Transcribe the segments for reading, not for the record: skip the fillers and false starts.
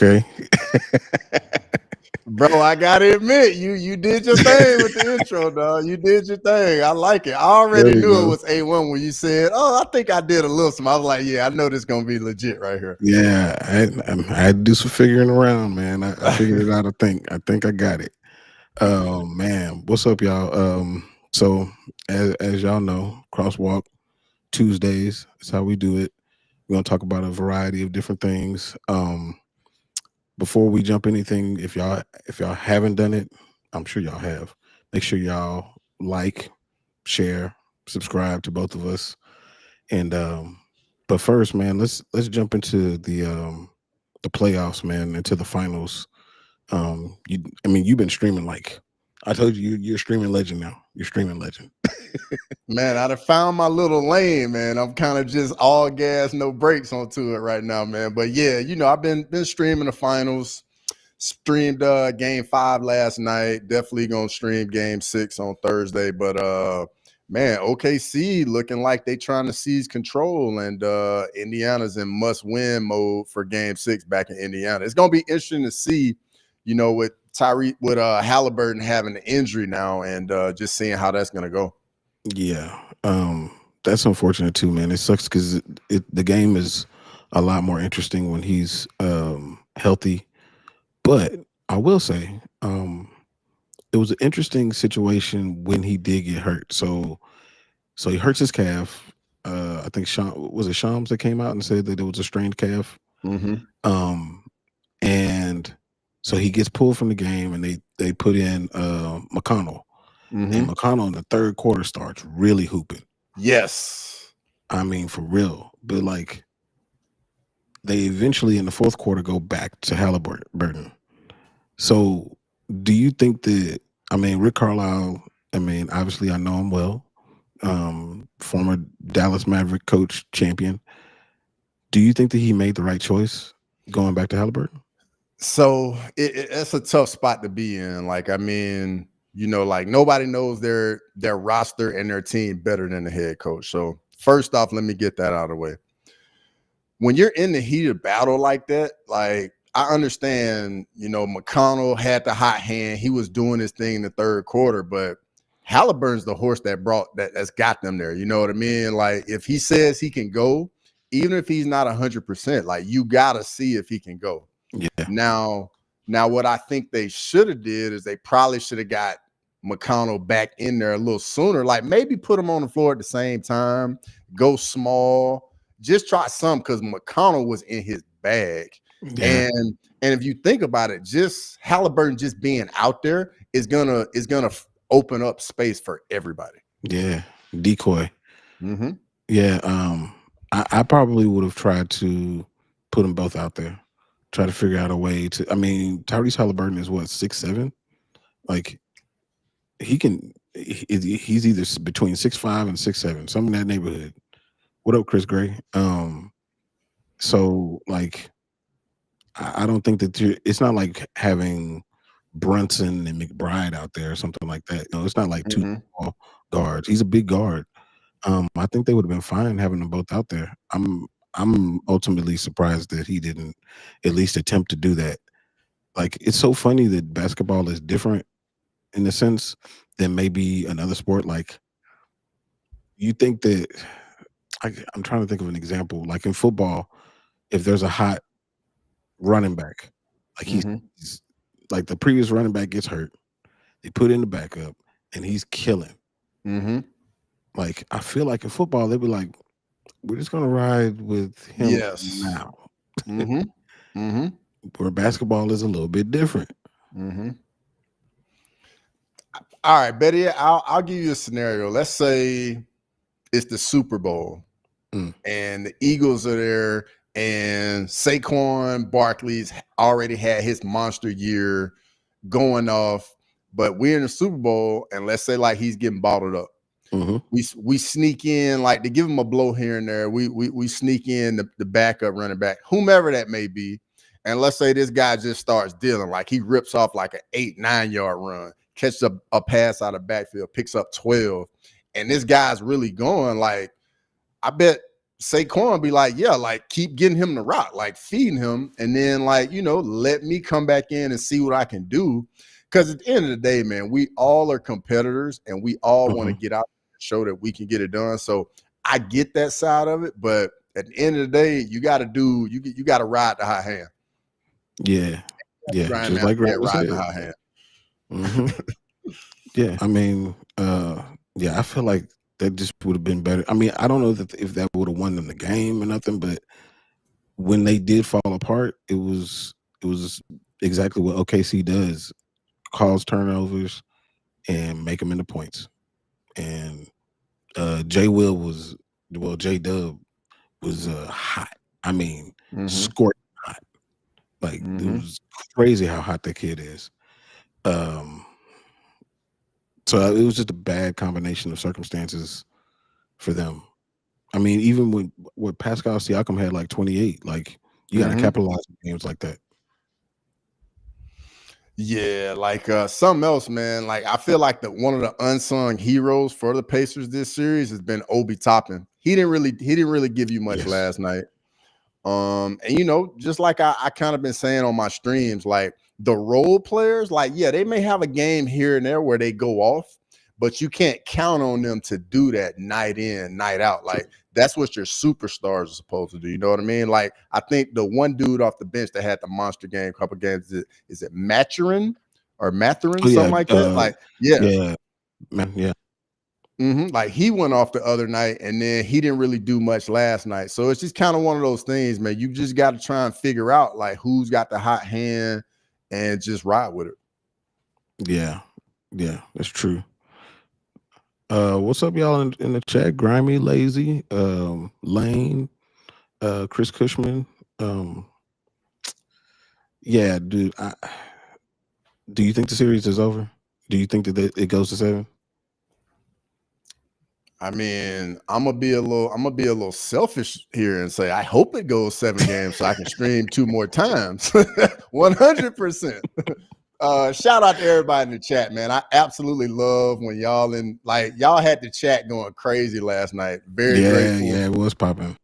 Okay. Bro, I gotta admit, you did your thing with the intro, dog. You did your thing. I like it. I already knew it was A1 when you said, "Oh, I think I did a little something." I was like, "Yeah, I know this gonna be legit right here." Yeah, I had to do some figuring around, man. I figured it out. I think I got it. Man, what's up, y'all? So as y'all know, Crosswalk Tuesdays is how we do it. We're gonna talk about a variety of different things. Before we jump anything, if y'all haven't done it, I'm sure y'all have. Make sure y'all like, share, subscribe to both of us. And but first, man, let's jump into the playoffs, man, into the finals. You've been streaming like I told you, you're a streaming legend now. You're streaming legend. Man, I'd have found my little lane, man. I'm kind of just all gas, no brakes onto it right now, man. But yeah, I've been streaming the finals. Streamed game 5 last night. Definitely gonna stream game 6 on Thursday. But man, OKC looking like they trying to seize control, and Indiana's in must-win mode for game 6 back in Indiana. It's gonna be interesting to see, with Halliburton having the injury now, and just seeing how that's gonna go. Yeah, that's unfortunate too, man. It sucks because the game is a lot more interesting when he's healthy. But I will say, it was an interesting situation when he did get hurt. So he hurts his calf. I think Shams that came out and said that it was a strained calf. And so he gets pulled from the game, and they put in McConnell. And McConnell in the third quarter starts really hooping. Yes. I mean, for real. But like, they eventually in the fourth quarter go back to Halliburton. So do you think that, Rick Carlisle, obviously I know him well, former Dallas Maverick coach, champion. Do you think that he made the right choice going back to Halliburton? So it's a tough spot to be in. Like, nobody knows their roster and their team better than the head coach. So first off, let me get that out of the way. When you're in the heat of battle like that, like, I understand, McConnell had the hot hand. He was doing his thing in the third quarter, but Halliburton's the horse that's got them there. You know what I mean? Like, if he says he can go, even if he's not 100%, like, you got to see if he can go. Yeah. Now, what I think they should have did is they probably should have got McConnell back in there a little sooner. Like, maybe put him on the floor at the same time, go small, just try something, because McConnell was in his bag. Yeah. And if you think about it, just Halliburton just being out there is gonna open up space for everybody. Yeah, decoy. Yeah, I probably would have tried to put them both out there, try to figure out a way to. Tyrese Halliburton is what, 6'7"? Like, he's either between 6'5" and 6'7", something in that neighborhood. What up, Chris Gray? So like, I don't think that it's not like having Brunson and McBride out there or something like that. It's not like two small guards. He's a big guard. I think they would have been fine having them both out there. I'm ultimately surprised that he didn't at least attempt to do that. Like, it's so funny that basketball is different in a sense than maybe another sport. Like, you think that I'm trying to think of an example. Like in football, if there's a hot running back, like he's like the previous running back gets hurt, they put in the backup, and he's killing. Like, I feel like in football, they'd be like, we're just gonna ride with him now. Where basketball is a little bit different. All right, Betty, I'll give you a scenario. Let's say it's the Super Bowl, and the Eagles are there, and Saquon Barkley's already had his monster year going off, but we're in the Super Bowl, and let's say like he's getting bottled up. We sneak in, like, to give him a blow here and there. We sneak in the backup running back, whomever that may be, and let's say this guy just starts dealing, like he rips off like an 8-9 yard run, catches a pass out of backfield, picks up 12, and this guy's really going. Like, I bet Saquon be like, yeah, like keep getting him the rock, like feeding him, and then like, let me come back in and see what I can do. Because at the end of the day, man, we all are competitors and we all want to get out and show that we can get it done. So I get that side of it, but at the end of the day, you got to ride the high hand. Yeah, just like Randy ride said. the high hand. Yeah, I mean, yeah, I feel like that just would have been better. I mean, I don't know if that would have won them the game or nothing, but when they did fall apart, it was exactly what OKC does: cause turnovers and make them into points. And J Dub was hot. I mean, scorching hot. Like it was crazy how hot that kid is. So it was just a bad combination of circumstances for them. I mean, even with Pascal Siakam had like 28, like you got to capitalize on games like that. Yeah, like something else, man. Like I feel like one of the unsung heroes for the Pacers this series has been Obi Toppin. He didn't really give you much last night. And just like I kind of been saying on my streams, like the role players, like, yeah, they may have a game here and there where they go off, but you can't count on them to do that night in, night out. Like that's what your superstars are supposed to do. You know what I mean? Like I think the one dude off the bench that had the monster game, couple games, is it Mathurin, something like that? Like, yeah, man, yeah. Like he went off the other night and then he didn't really do much last night. So it's just kind of one of those things, man. You just got to try and figure out like who's got the hot hand and just ride with it. Yeah, that's true. What's up, y'all in the chat? Grimy, Lazy, Lane, Chris Cushman. Yeah, dude. Do you think the series is over? Do you think that it goes to 7? I mean, I'm gonna be a little selfish here and say I hope it goes 7 games so I can stream 2 more times. 100%. Shout out to everybody in the chat, man. I absolutely love when y'all had the chat going crazy last night. Very grateful. Yeah, it was popping.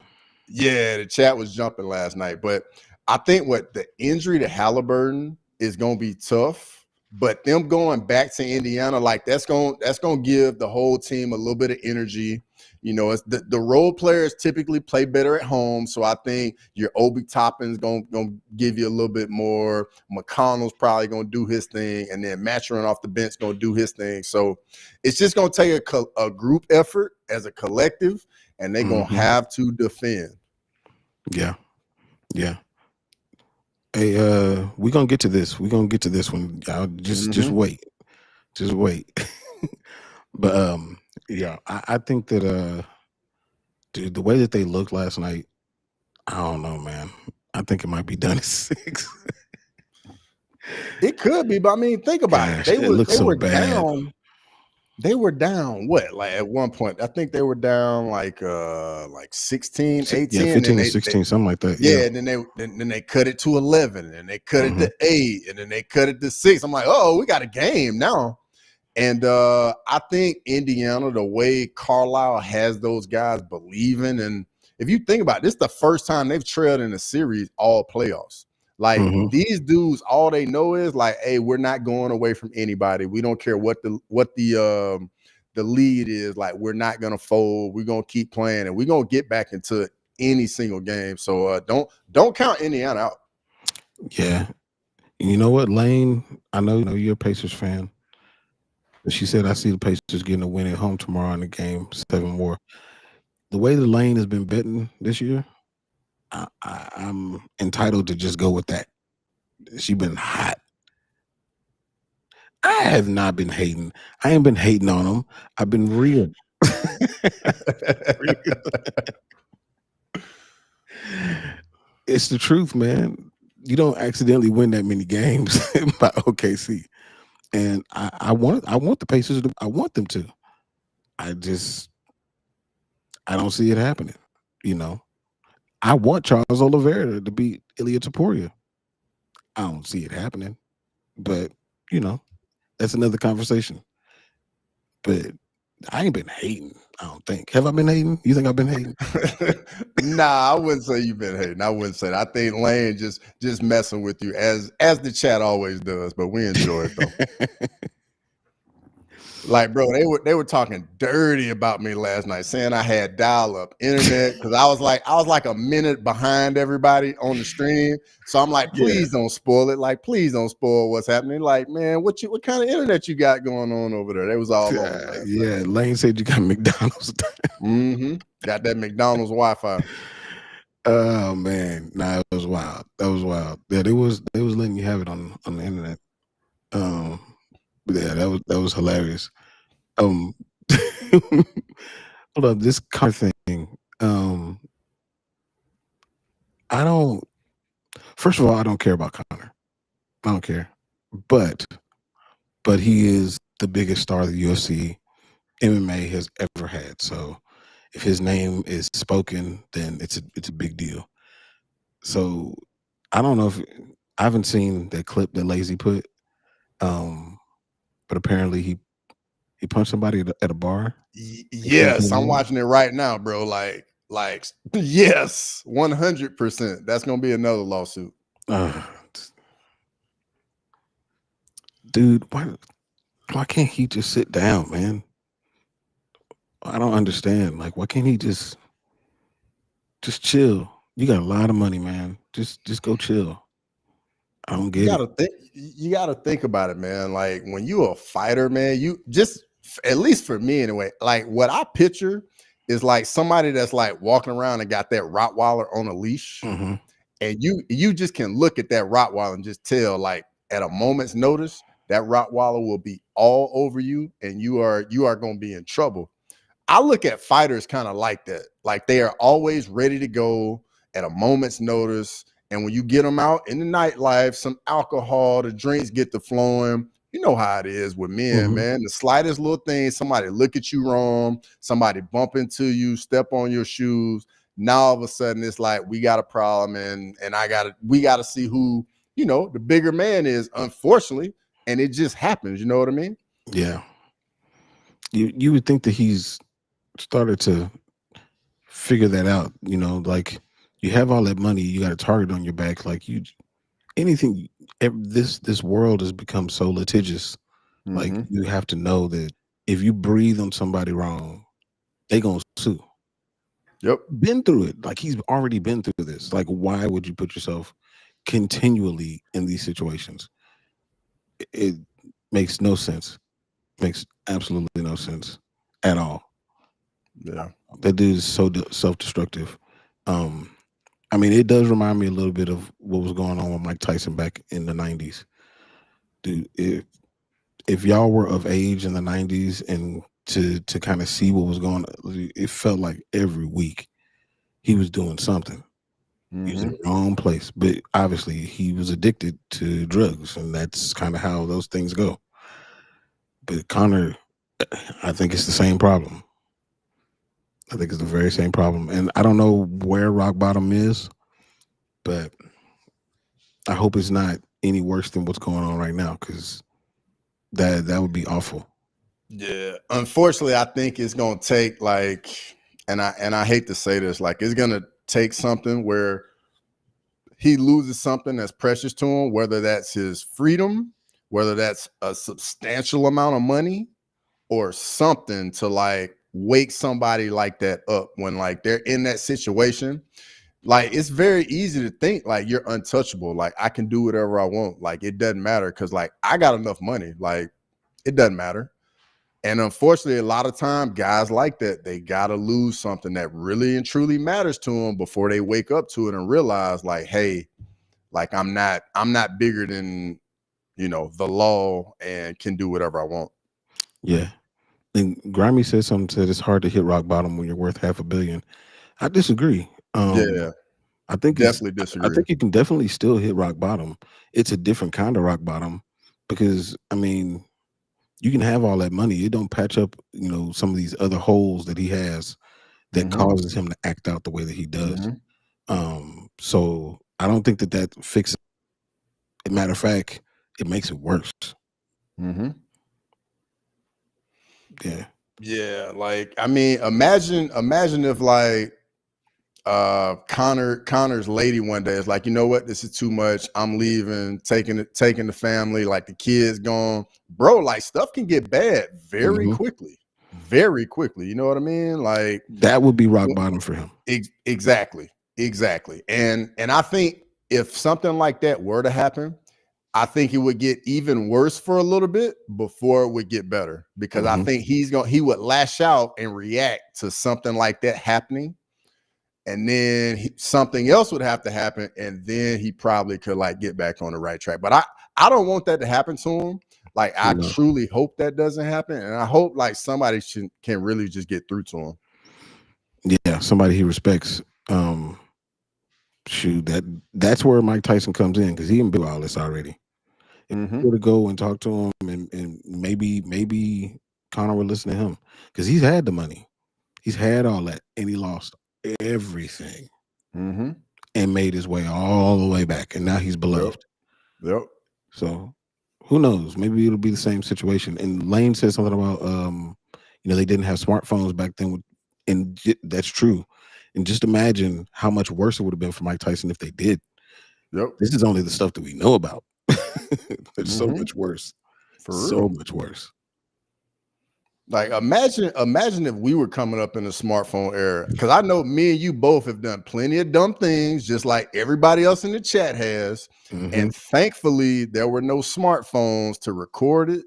Yeah, the chat was jumping last night. But I think what the injury to Halliburton is gonna be tough. But them going back to Indiana, like that's gonna give the whole team a little bit of energy. It's the role players typically play better at home, so I think your Obi Toppin's gonna give you a little bit more. McConnell's probably gonna do his thing, and then Mathurin off the bench gonna do his thing. So it's just gonna take a group effort as a collective, and they're gonna have to defend. Yeah. Hey, we're gonna get to this. We're gonna get to this one. Y'all just wait. Just wait. But yeah, I think that dude, the way that they looked last night, I don't know, man. I think it might be done at 6. It could be, but I mean, think about it. They were bad. down. They were down what? Like at one point, I think they were down like 16, 18. Yeah, 15 and 16, something like that. Yeah, and then they cut it to 11, and they cut it to 8, and then they cut it to 6. I'm like, oh, we got a game now. And I think Indiana, the way Carlisle has those guys believing, and if you think about it, this is the first time they've trailed in a series all playoffs. Like these dudes, all they know is like, hey, we're not going away from anybody. We don't care what the lead is. Like, we're not gonna fold. We're gonna keep playing, and we're gonna get back into any single game. So don't count Indiana out. Yeah, you know what, Lane? I know you're a Pacers fan. She said, I see the Pacers getting a win at home tomorrow in the game 7 more. The way the Lane has been betting this year, I'm entitled to just go with that. She's been hot. I have not been hating. I ain't been hating on them. I've been real. It's the truth, man. You don't accidentally win that many games by OKC. And I want the Pacers to, I want them to. I don't see it happening. I want Charles Oliveira to beat Ilya Topuria. I don't see it happening. But, that's another conversation. But I ain't been hating. I don't think. Have I been hating? You think I've been hating? Nah, I wouldn't say you've been hating. I wouldn't say that. I think Lane just messing with you as the chat always does, but we enjoy it though. Like, bro, they were talking dirty about me last night, saying I had dial-up internet because I was like a minute behind everybody on the stream. So I'm like, please don't spoil it. Like, please don't spoil what's happening. Like, man, what kind of internet you got going on over there? They was all on me last night. Lane said you got McDonald's. Got that McDonald's Wi-Fi. Oh man, nah, it was wild. That was wild. Yeah, they was letting you have it on the internet. Yeah, that was hilarious. Hold up, this car thing. I don't. First of all, I don't care about Conor. I don't care, but he is the biggest star the UFC MMA has ever had. So if his name is spoken, then it's a big deal. So I don't know if I haven't seen that clip that Lazy put, but apparently he punched somebody at a bar. Yes, I'm watching it right now, bro. Like yes, 100%. That's gonna be another lawsuit. Dude, why can't he just sit down, man? I don't understand. Like, why can't he just chill? You got a lot of money, man. Just go chill. I don't get it. You gotta think about it, man. Like when you a fighter, man, you just, at least for me anyway, like what I picture is like somebody that's like walking around and got that Rottweiler on a leash. And you just can look at that Rottweiler and just tell, like, at a moment's notice, that Rottweiler will be all over you and you are going to be in trouble. I look at fighters kind of like that. Like they are always ready to go at a moment's notice. And when you get them out in the nightlife, some alcohol, the drinks get to flowing. You know how it is with men, man. The slightest little thing, somebody look at you wrong, somebody bump into you, step on your shoes. Now all of a sudden it's like we got a problem, and we gotta see who, the bigger man is, unfortunately, and it just happens. You know what I mean? Yeah. You would think that he's started to figure that out. Like you have all that money, you got a target on your back. Like this world has become so litigious. Like you have to know that if you breathe on somebody wrong, they gonna sue. Yep. Been through it. Like he's already been through this. Like why would you put yourself continually in these situations? It makes no sense. Makes absolutely no sense at all. Yeah. That dude is so self-destructive. I mean, it does remind me a little bit of what was going on with Mike Tyson back in the 90s. Dude, if y'all were of age in the 90s and to kind of see what was going on, it felt like every week he was doing something. He was in the wrong place. But obviously he was addicted to drugs, and that's kind of how those things go. But Conor, I think it's the same problem. I think it's the very same problem. And I don't know where rock bottom is, but I hope it's not any worse than what's going on right now, because that would be awful. Yeah. Unfortunately, I think it's gonna take and I hate to say this, like it's gonna take something where he loses something that's precious to him, whether that's his freedom, whether that's a substantial amount of money, or something to like wake somebody like that up when like they're in that situation. Like it's very easy to think like you're untouchable. Like I can do whatever I want. Like it doesn't matter because like I got enough money. Like it doesn't matter. And unfortunately, a lot of time guys like that, they got to lose something that really and truly matters to them before they wake up to it and realize like, hey, like I'm not bigger than, the law and can do whatever I want. Yeah. And Grimy said it's hard to hit rock bottom when you're worth $500 million. I disagree. Yeah. I think Definitely disagree. I think you can definitely still hit rock bottom. It's a different kind of rock bottom because I mean, you can have all that money. It don't patch up, some of these other holes that he has that causes him to act out the way that he does. So I don't think that fixes it. Matter of fact, it makes it worse. Yeah. Yeah, like I mean, imagine if like Connor's lady one day is like, you know what, this is too much. I'm leaving, taking the family, like the kids gone. Bro, like stuff can get bad very quickly. Very quickly. You know what I mean? Like that would be rock bottom for him. Exactly. And I think if something like that were to happen, I think it would get even worse for a little bit before it would get better, because I think he would lash out and react to something like that happening. And then something else would have to happen, and then he probably could like get back on the right track. But I don't want that to happen to him. Like I truly hope that doesn't happen, and I hope like somebody can really just get through to him. Yeah, somebody he respects. Shoot, that's where Mike Tyson comes in, because he can do all this already. If he were to go and talk to him, and maybe Conor would listen to him, because he's had the money, he's had all that, and he lost everything, and made his way all the way back, and now he's beloved. Yep. So who knows? Maybe it'll be the same situation. And Lane said something about they didn't have smartphones back then, and that's true. And just imagine how much worse it would have been for Mike Tyson if they did. Yep. This is only the stuff that we know about. There's so much worse. Much worse. Like imagine if we were coming up in the smartphone era, because I know me and you both have done plenty of dumb things, just like everybody else in the chat has. And thankfully, there were no smartphones to record it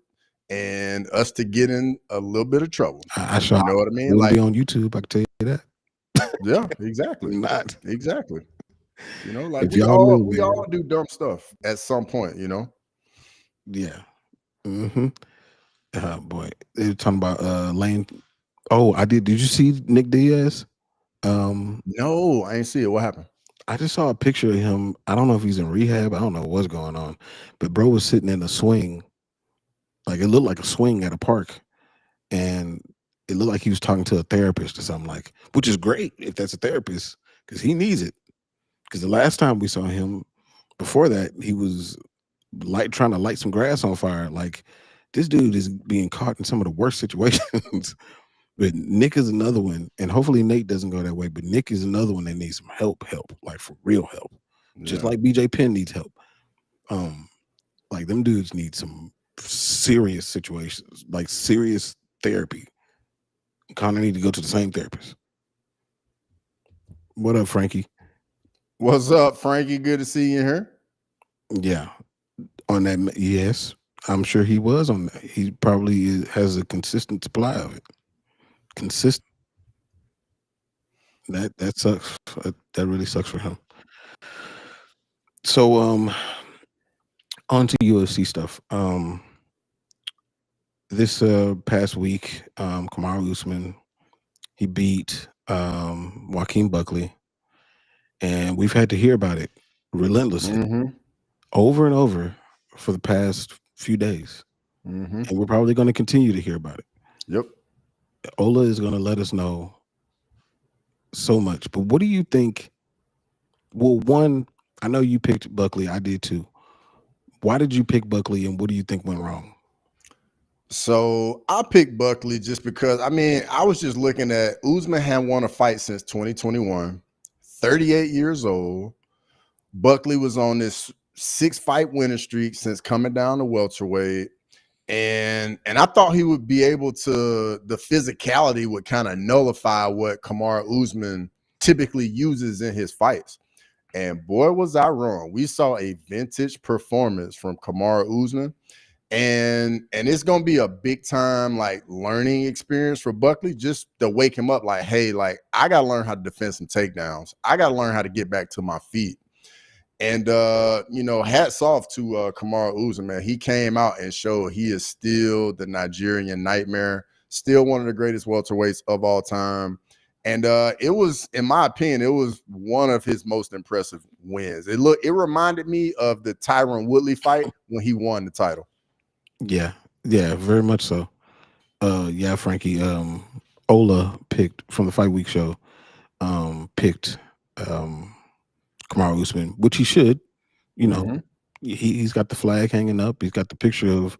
and us to get in a little bit of trouble. You know what I mean? Like be on YouTube, I can tell you that. Yeah, exactly. Not exactly. You know, like if we all do dumb stuff at some point. You know. Yeah. Oh boy, they were talking about Lane. Oh, I did. Did you see Nick Diaz? No, I ain't see it. What happened? I just saw a picture of him. I don't know if he's in rehab. I don't know what's going on, but bro was sitting in a swing. Like it looked like a swing at a park, and it looked like he was talking to a therapist or something, like, which is great if that's a therapist, because he needs it. Because the last time we saw him, before that, he was trying to light some grass on fire. Like, this dude is being caught in some of the worst situations. But Nick is another one, and hopefully Nate doesn't go that way. But Nick is another one that needs some help, like for real help. Just like BJ Penn needs help. Like them dudes need some serious situations, like serious therapy. Conor need to go to the same therapist. What up, Frankie? What's up, Frankie? Good to see you here. Yeah, on that. Yes, I'm sure he was on that. He probably has a consistent supply of it. Consistent. That sucks. That really sucks for him. So on to UFC stuff. This past week, Kamaru Usman, he beat Joaquin Buckley, and we've had to hear about it relentlessly over and over for the past few days, and we're probably going to continue to hear about it. Yep. Ola is going to let us know so much. But what do you think? Well, one, I know you picked Buckley. I did too. Why did you pick Buckley, and what do you think went wrong? So I picked Buckley just because, I mean, I was just looking at Usman had won a fight since 2021, 38 years old. Buckley was on this 6-fight winning streak since coming down to welterweight. And I thought he would be able to, the physicality would kind of nullify what Kamaru Usman typically uses in his fights. And boy, was I wrong. We saw a vintage performance from Kamaru Usman. And it's gonna be a big time like learning experience for Buckley, just to wake him up like, hey, like I gotta learn how to defend some takedowns. I gotta learn how to get back to my feet. And hats off to Kamaru Usman, man. He came out and showed he is still the Nigerian nightmare, still one of the greatest welterweights of all time. And it was, in my opinion, it was one of his most impressive wins. It reminded me of the Tyron Woodley fight when he won the title. Yeah, very much so. Yeah, Frankie. Ola picked from the Fight Week show. Picked Kamaru Usman, which he should. You know, he's got the flag hanging up. He's got the picture of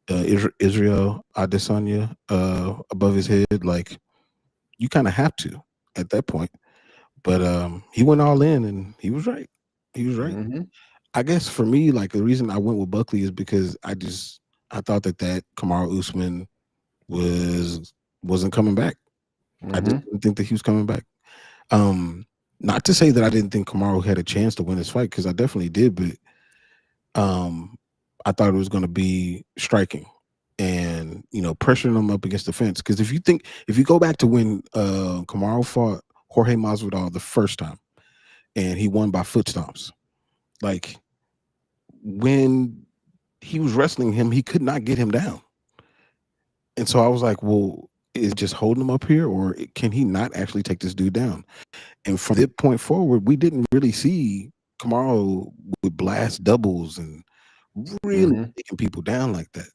Israel Adesanya above his head. Like, you kind of have to at that point. But he went all in, and he was right. He was right. I guess for me, like, the reason I went with Buckley is because I thought that Kamaru Usman wasn't coming back. I just didn't think that he was coming back. Not to say that I didn't think Kamaru had a chance to win this fight, because I definitely did, but I thought it was going to be striking and, pressuring him up against the fence. Because if you go back to when Kamaru fought Jorge Masvidal the first time, and he won by foot stomps, like, when he was wrestling him, he could not get him down. And so I was like, well, is just holding him up here, or can he not actually take this dude down? And from that point forward, we didn't really see Kamaru with blast doubles and really taking people down like that.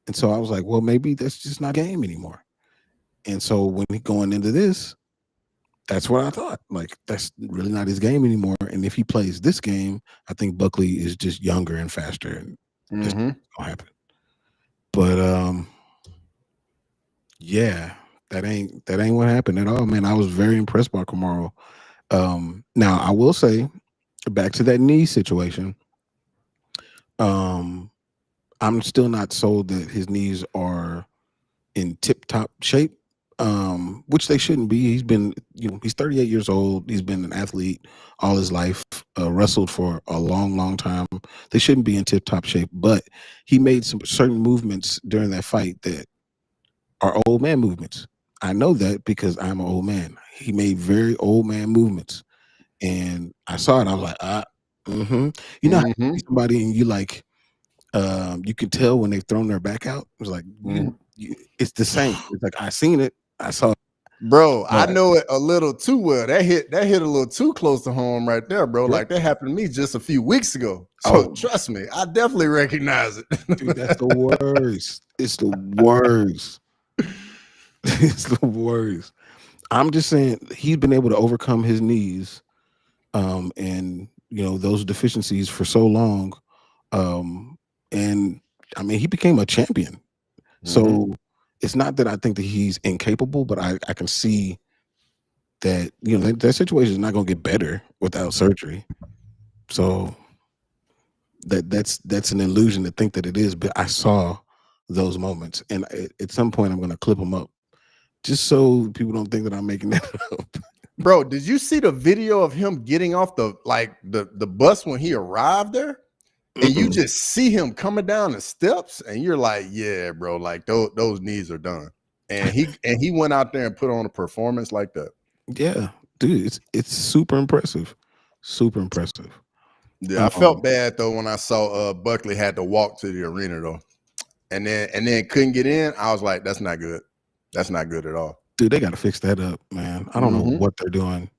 And so I was like, well, maybe that's just not a game anymore. And so when he going into this, that's what I thought. Like, that's really not his game anymore. And if he plays this game, I think Buckley is just younger and faster, and that's gonna happen. But yeah, that ain't what happened at all, man. I was very impressed by Kamaru. Now I will say, back to that knee situation, I'm still not sold that his knees are in tip-top shape, which they shouldn't be. He's been, he's 38 years old. He's been an athlete all his life, wrestled for a long, long time. They shouldn't be in tip-top shape, but he made some certain movements during that fight that are old man movements. I know that because I'm an old man. He made very old man movements, and I saw it. I was like, you know, how you see somebody and you like, you can tell when they've thrown their back out. It was like, it's the same. It's like, I seen it, I saw it. Bro, I know it a little too well. That hit a little too close to home right there, bro. Yep. Like, that happened to me just a few weeks ago. So trust me, I definitely recognize it. Dude, that's the worst. It's the worst. It's the worst. I'm just saying, he's been able to overcome his knees, and those deficiencies for so long, and I mean, he became a champion. So it's not that I think that he's incapable, but I can see that that situation is not going to get better without surgery. So that's an illusion to think that it is. But I saw those moments, and at some point I'm going to clip them up, just so people don't think that I'm making that up. Bro, did you see the video of him getting off the bus when he arrived there? And you just see him coming down the steps, and you're like, yeah, bro, like those knees are done. And he went out there and put on a performance like that. Yeah, dude, it's super impressive. Super impressive. Yeah, I felt bad though when I saw Buckley had to walk to the arena though. And then couldn't get in. I was like, that's not good. That's not good at all. Dude, they got to fix that up, man. I don't know what they're doing.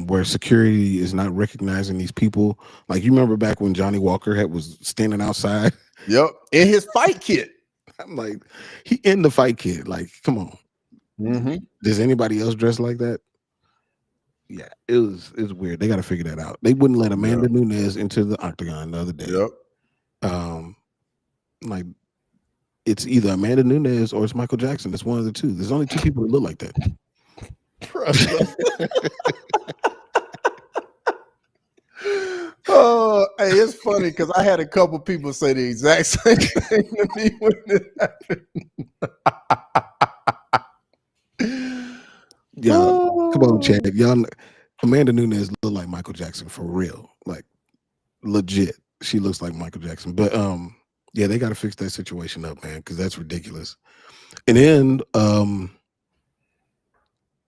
Where security is not recognizing these people. Like, you remember back when Johnny Walker was standing outside? Yep, in his fight kit. I'm like, he in the fight kit. Like, come on. Does anybody else dress like that? Yeah, it's weird. They got to figure that out. They wouldn't let Amanda Nunes into the octagon the other day. Yep. Like, it's either Amanda Nunes or it's Michael Jackson. It's one of the two. There's only two people that look like that. Oh, hey, it's funny because I had a couple people say the exact same thing to me when it happened. Y'all, come on, Chad. Y'all, Amanda Nunes look like Michael Jackson for real. Like, legit. She looks like Michael Jackson. But yeah, they got to fix that situation up, man, because that's ridiculous. And then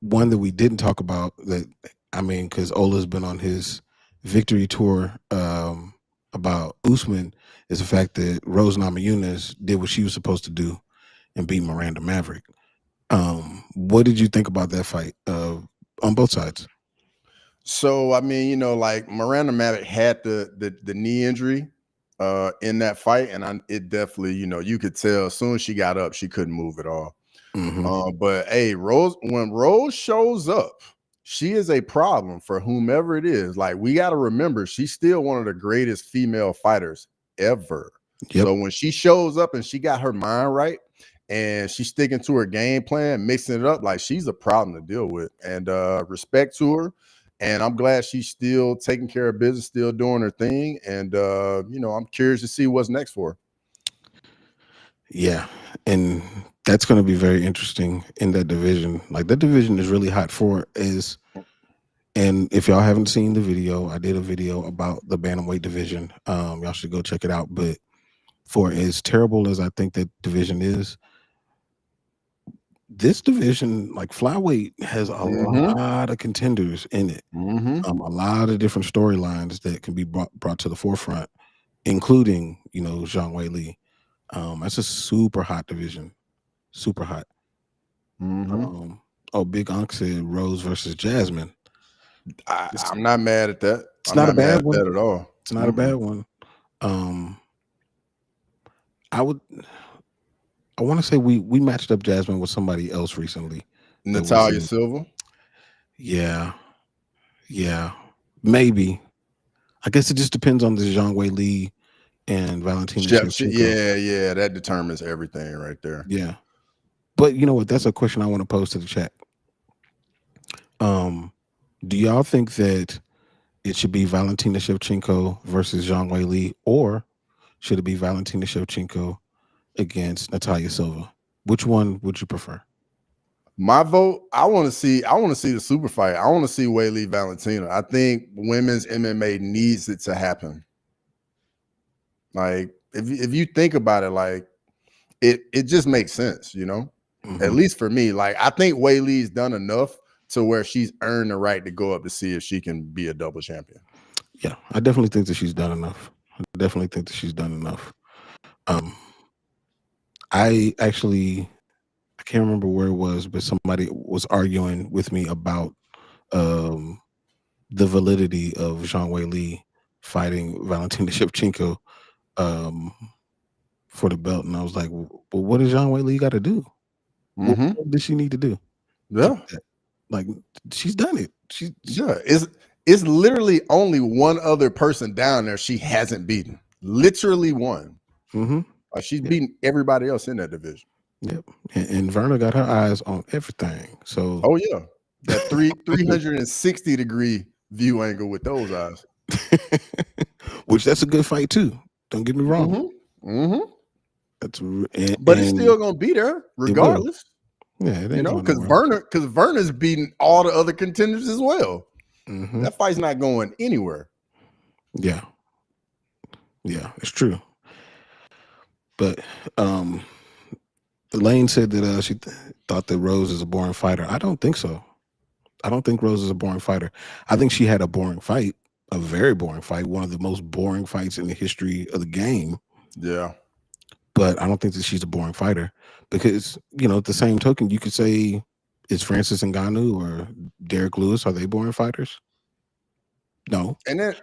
one that we didn't talk about, that, I mean, because Ola's been on his victory tour about Usman, is the fact that Rose Namajunas did what she was supposed to do and beat Miranda Maverick. What did you think about that fight on both sides? So, I mean, like, Miranda Maverick had the knee injury in that fight, and it definitely, you could tell as soon as she got up, she couldn't move at all. But hey, when Rose shows up, she is a problem for whomever it is. Like, we got to remember, she's still one of the greatest female fighters ever. Yep. So when she shows up and she got her mind right and she's sticking to her game plan, mixing it up, like she's a problem to deal with. And respect to her. And I'm glad she's still taking care of business, still doing her thing. And I'm curious to see what's next for her. Yeah. And that's going to be very interesting in that division. Like that division is really hot for is. And if y'all haven't seen the video, I did a video about the bantamweight division. Y'all should go check it out. But for as terrible as I think that division is, this division, like flyweight, has a lot of contenders in it. A lot of different storylines that can be brought to the forefront, including, Zhang Weili. That's a super hot division. Super hot. Big Unc said Rose versus Jasmine. I'm not mad at that. It's not a bad one at all. It's not a bad one. I want to say we matched up Jasmine with somebody else recently. Natalia Silva. Yeah, maybe. I guess it just depends on the Zhang Weili and Valentina Shevchenko. Yeah, that determines everything right there. Yeah, but you know what? That's a question I want to pose to the chat. Do y'all think that it should be Valentina Shevchenko versus Zhang Weili, or should it be Valentina Shevchenko against Natalia Silva? Which one would you prefer? My vote, I want to see the super fight. I want to see Weili Valentina. I think women's MMA needs it to happen. Like if you think about it, like it just makes sense, At least for me. Like I think Weili's done enough to where she's earned the right to go up to see if she can be a double champion. Yeah, I definitely think that she's done enough. I can't remember where it was, but somebody was arguing with me about the validity of Zhang Weili fighting Valentina Shevchenko for the belt, and I was like, "Well, what does Zhang Weili got to do? What does she need to do? Yeah, like she's done it. It's literally only one other person down there she hasn't beaten. Literally one. Like she's beaten everybody else in that division. Yep, and Verna got her eyes on everything. So, oh yeah, that 360 degree view angle with those eyes, which that's a good fight too. Don't get me wrong. But it's still gonna be there regardless. Yeah, because Verna's beating all the other contenders as well. That fight's not going anywhere. Yeah, it's true. But Lane said that she thought that Rose is a boring fighter. I don't think so. I don't think Rose is a boring fighter. I think she had a boring fight, a very boring fight, one of the most boring fights in the history of the game. Yeah. But I don't think that she's a boring fighter because, at the same token, you could say, is Francis Ngannou or Derek Lewis, are they boring fighters? No. And then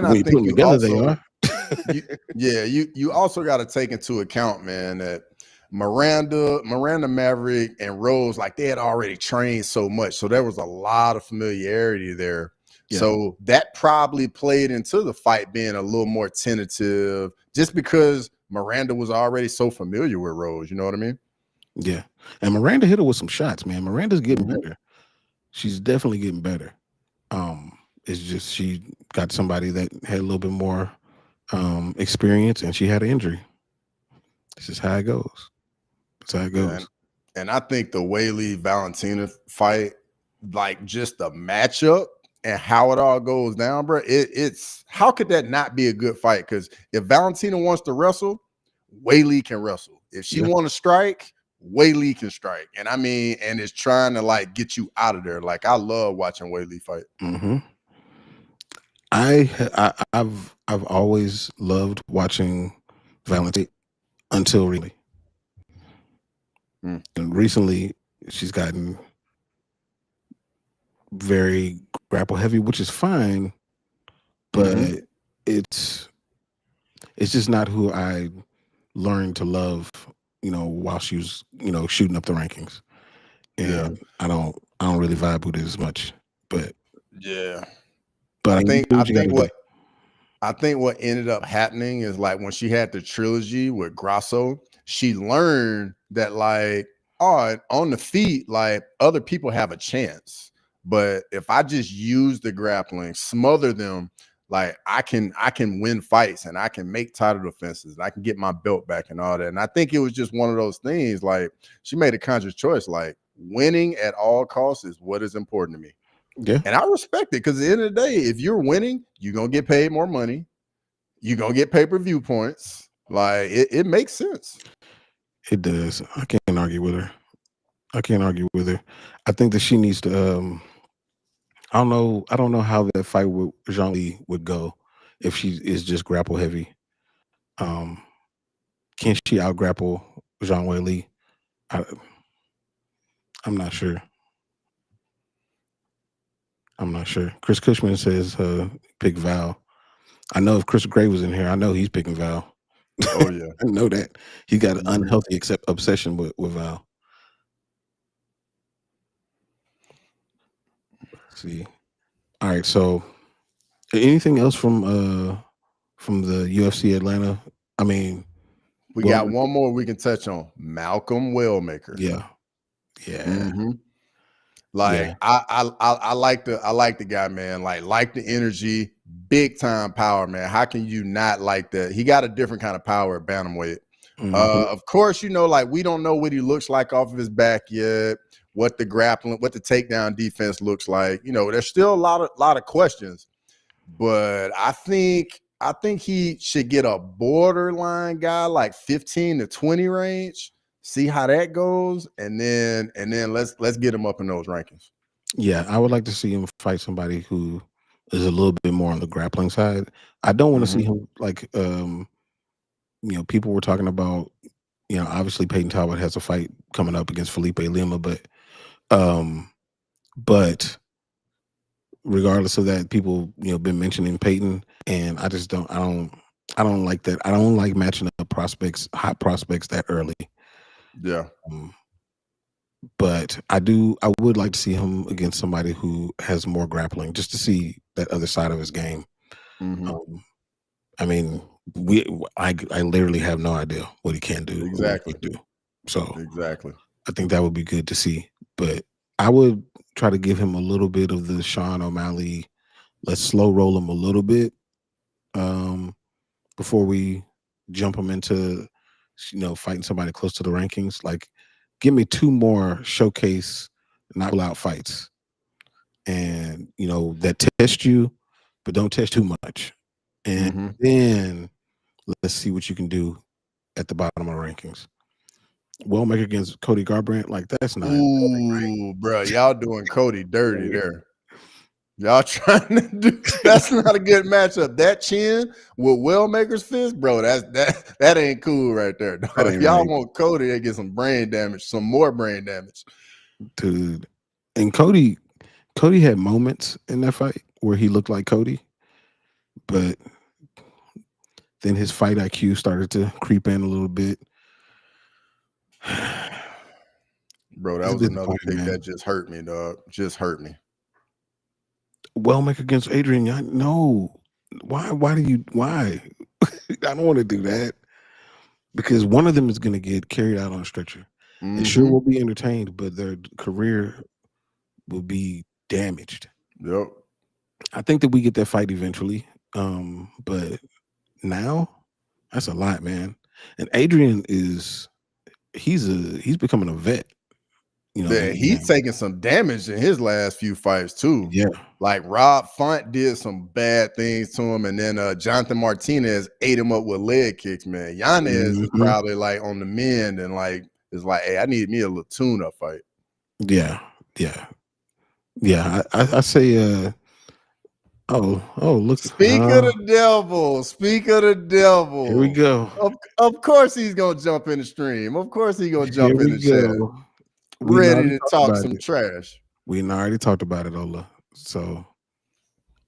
I think you together also, they are. you also got to take into account, man, that Miranda Maverick and Rose, like they had already trained so much. So there was a lot of familiarity there. Yeah. So that probably played into the fight being a little more tentative just because Miranda was already so familiar with Rose. You know what I mean? Yeah. And Miranda hit her with some shots, man. Miranda's getting better. She's definitely getting better. It's just she got somebody that had a little bit more experience and she had an injury. This is how it goes. That's how it goes. And I think the Weili Valentina fight, like just the matchup and how it all goes down, bro, it's how could that not be a good fight? Because if Valentina wants to wrestle, Weili can wrestle. If she want to strike, Weili can strike. And I mean, and it's trying to like get you out of there. Like I love watching Weili fight. I've always loved watching Valentina until really. And recently she's gotten very grapple heavy, which is fine, but it's just not who I learned to love, while she was, shooting up the rankings. And I don't really vibe with it as much. But yeah. But I think I think what ended up happening is like when she had the trilogy with Grasso, she learned that like, oh, on the feet, like other people have a chance. But if I just use the grappling, smother them, like I can win fights and I can make title defenses and I can get my belt back and all that. And I think it was just one of those things. Like she made a conscious choice, like winning at all costs is what is important to me. Yeah. And I respect it because at the end of the day, if you're winning, you're gonna get paid more money. You're gonna get pay-per-view points. Like it makes sense. It does. I can't argue with her. I think that she needs to I don't know how that fight with Jean Lee would go if she is just grapple heavy. Can she out grapple Jean Lee? I'm not sure. Chris Cushman says pick Val. I know if Chris Gray was in here, I know he's picking Val. Oh yeah. I know that. He got an unhealthy obsession with Val. Let's see. All right, so anything else from the UFC Atlanta? I mean, we got one more we can touch on. Malcolm Wellmaker. Yeah. Like yeah. I like the guy, man. Like the energy, big time power, man. How can you not like that? He got a different kind of power at bantamweight. Of course, you know, like we don't know what he looks like off of his back yet, what the grappling, what the takedown defense looks like. You know, there's still a lot of questions, but I think he should get a borderline guy like 15 to 20 range. See how that goes, and then let's get him up in those rankings. Yeah, I would like to see him fight somebody who is a little bit more on the grappling side. I don't want to see him like you know, people were talking about, you know, obviously Peyton Talbot has a fight coming up against Felipe Lima, but regardless of that, people, you know, been mentioning Peyton, and I just don't like that. I don't like matching up hot prospects that early. Yeah. But I would like to see him against somebody who has more grappling, just to see that other side of his game. I mean, I literally have no idea what he can do. Exactly. So exactly. I think that would be good to see. But I would try to give him a little bit of the Sean O'Malley. Let's slow roll him a little bit before we jump him into, you know, fighting somebody close to the rankings. Like, give me 2 more showcase, not pull out fights, and you know that test you, but don't test too much. And then let's see what you can do at the bottom of the rankings. Wellmaker against Cody Garbrandt, like that's not. Ooh, bro, y'all doing Cody dirty there. Y'all trying to do that's not a good matchup. That chin with Wellmaker's fist, bro, that ain't cool right there. If y'all want Cody, they get some brain damage, some more brain damage. Dude. And Cody had moments in that fight where he looked like Cody, but then his fight IQ started to creep in a little bit. Bro, that was another pick that just hurt me, dog. Just hurt me. Wellmaker against Adrian, no. Why? I don't want to do that, because one of them is going to get carried out on a stretcher. It sure will be entertained, but their career will be damaged. Yep. I think that we get that fight eventually, but now that's a lot, man. And Adrian he's becoming a vet. You know, yeah, he's taking some damage in his last few fights too. Yeah, like Rob Font did some bad things to him, and then Jonathan Martinez ate him up with leg kicks. Man, Yanez is probably like on the mend, and like it's like, hey, I need me a little tune-up fight. Yeah. I say, look. Speak of the devil. Here we go. Of course he's gonna jump in the stream. Of course he's gonna jump in the chat. Ready to talk some trash. We already talked about it, Ola. So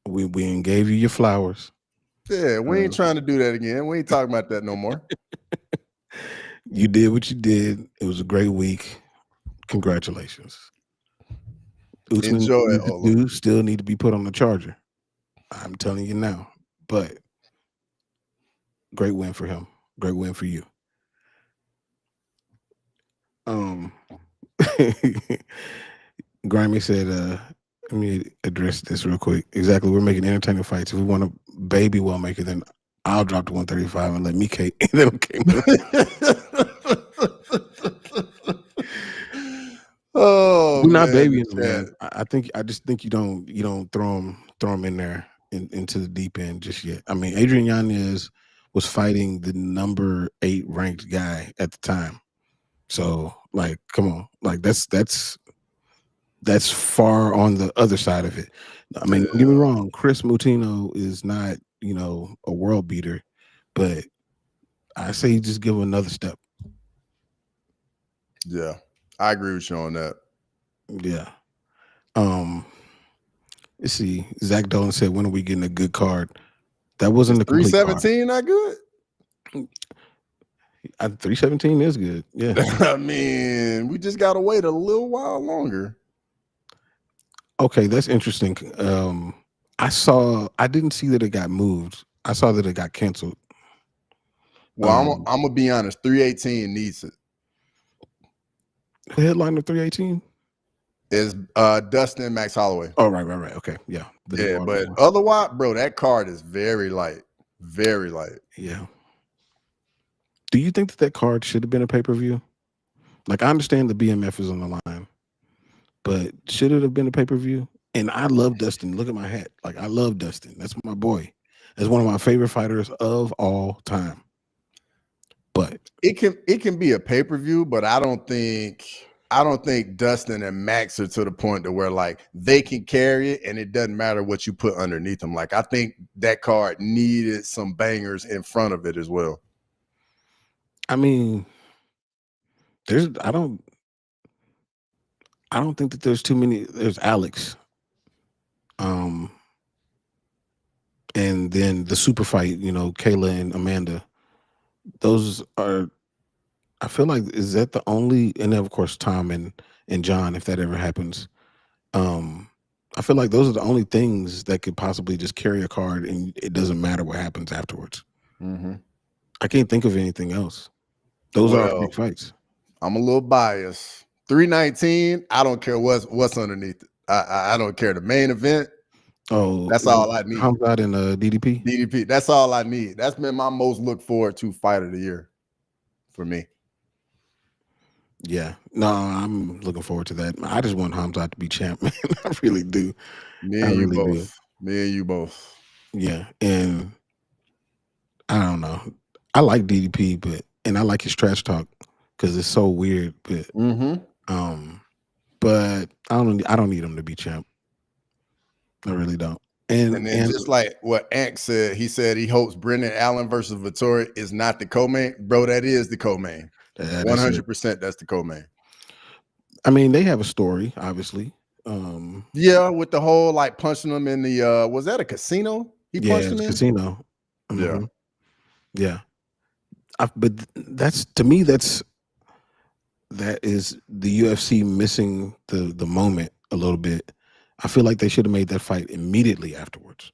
we gave you your flowers. Yeah, we ain't trying to do that again. We ain't talking about that no more. You did what you did. It was a great week. Congratulations. Usman, enjoy it, Ola. Still need to be put on the charger. I'm telling you now. But Great win for him. Great win for you. Grimy said, let me address this real quick. Exactly. We're making entertaining fights. If we want a baby well maker, then I'll drop to 135 and let me K. Oh, we're not man, babying him, man. I just think you don't throw him in there into the deep end just yet. I mean, Adrian Yanez was fighting the number 8 ranked guy at the time. So, like, come on, like that's far on the other side of it. I mean, don't get me wrong, Chris Moutinho is not, a world beater, but I say you just give him another step. Yeah, I agree with you on that. Yeah. Let's see. Zach Dolan said, "When are we getting a good card?" That wasn't a complete 317. Not good. 317 is good. Yeah. I mean, we just gotta wait a little while longer. Okay, that's interesting. I didn't see that it got moved. I saw that it got canceled. Well, I'm gonna be honest. 318 needs it. The headliner 318 is Dustin Max Holloway. Oh, right. Okay, yeah. Yeah, but otherwise, bro, that card is very light. Very light. Yeah. Do you think that card should have been a pay-per-view? Like, I understand the BMF is on the line, but should it have been a pay-per-view? And I love Dustin. Look at my hat. Like, I love Dustin. That's my boy. That's one of my favorite fighters of all time. But it can be a pay-per-view, but I don't think Dustin and Max are to the point to where like they can carry it and it doesn't matter what you put underneath them. Like, I think that card needed some bangers in front of it as well. I mean, I don't think that there's too many. There's Alex. And then the super fight, Kayla and Amanda. Those are, I feel like, is that the only, and then of course Tom and John, if that ever happens. I feel like those are the only things that could possibly just carry a card and it doesn't matter what happens afterwards. Mm-hmm. I can't think of anything else. Those are big fights. I'm a little biased. 319, I don't care what's underneath it. I don't care. The main event, that's all I need. Hamzat and DDP? DDP, that's all I need. That's been my most look forward to fight of the year for me. Yeah. No, I'm looking forward to that. I just want Hamzat to be champ, man. I really do. Me and you both. Yeah. And I don't know. I like DDP, and I like his trash talk because it's so weird. But but I don't need him to be champ. I really don't. And then just like what Ant said, he said he hopes Brendan Allen versus Vittori is not the co-main. Bro, that is the co-main. 100% that's the co-main. I mean, they have a story, obviously. Yeah, with the whole like punching him in the was that a casino? He punched him in? Casino. Mm-hmm. Yeah. But that's, to me, that is the UFC missing the moment a little bit. I feel like they should have made that fight immediately afterwards.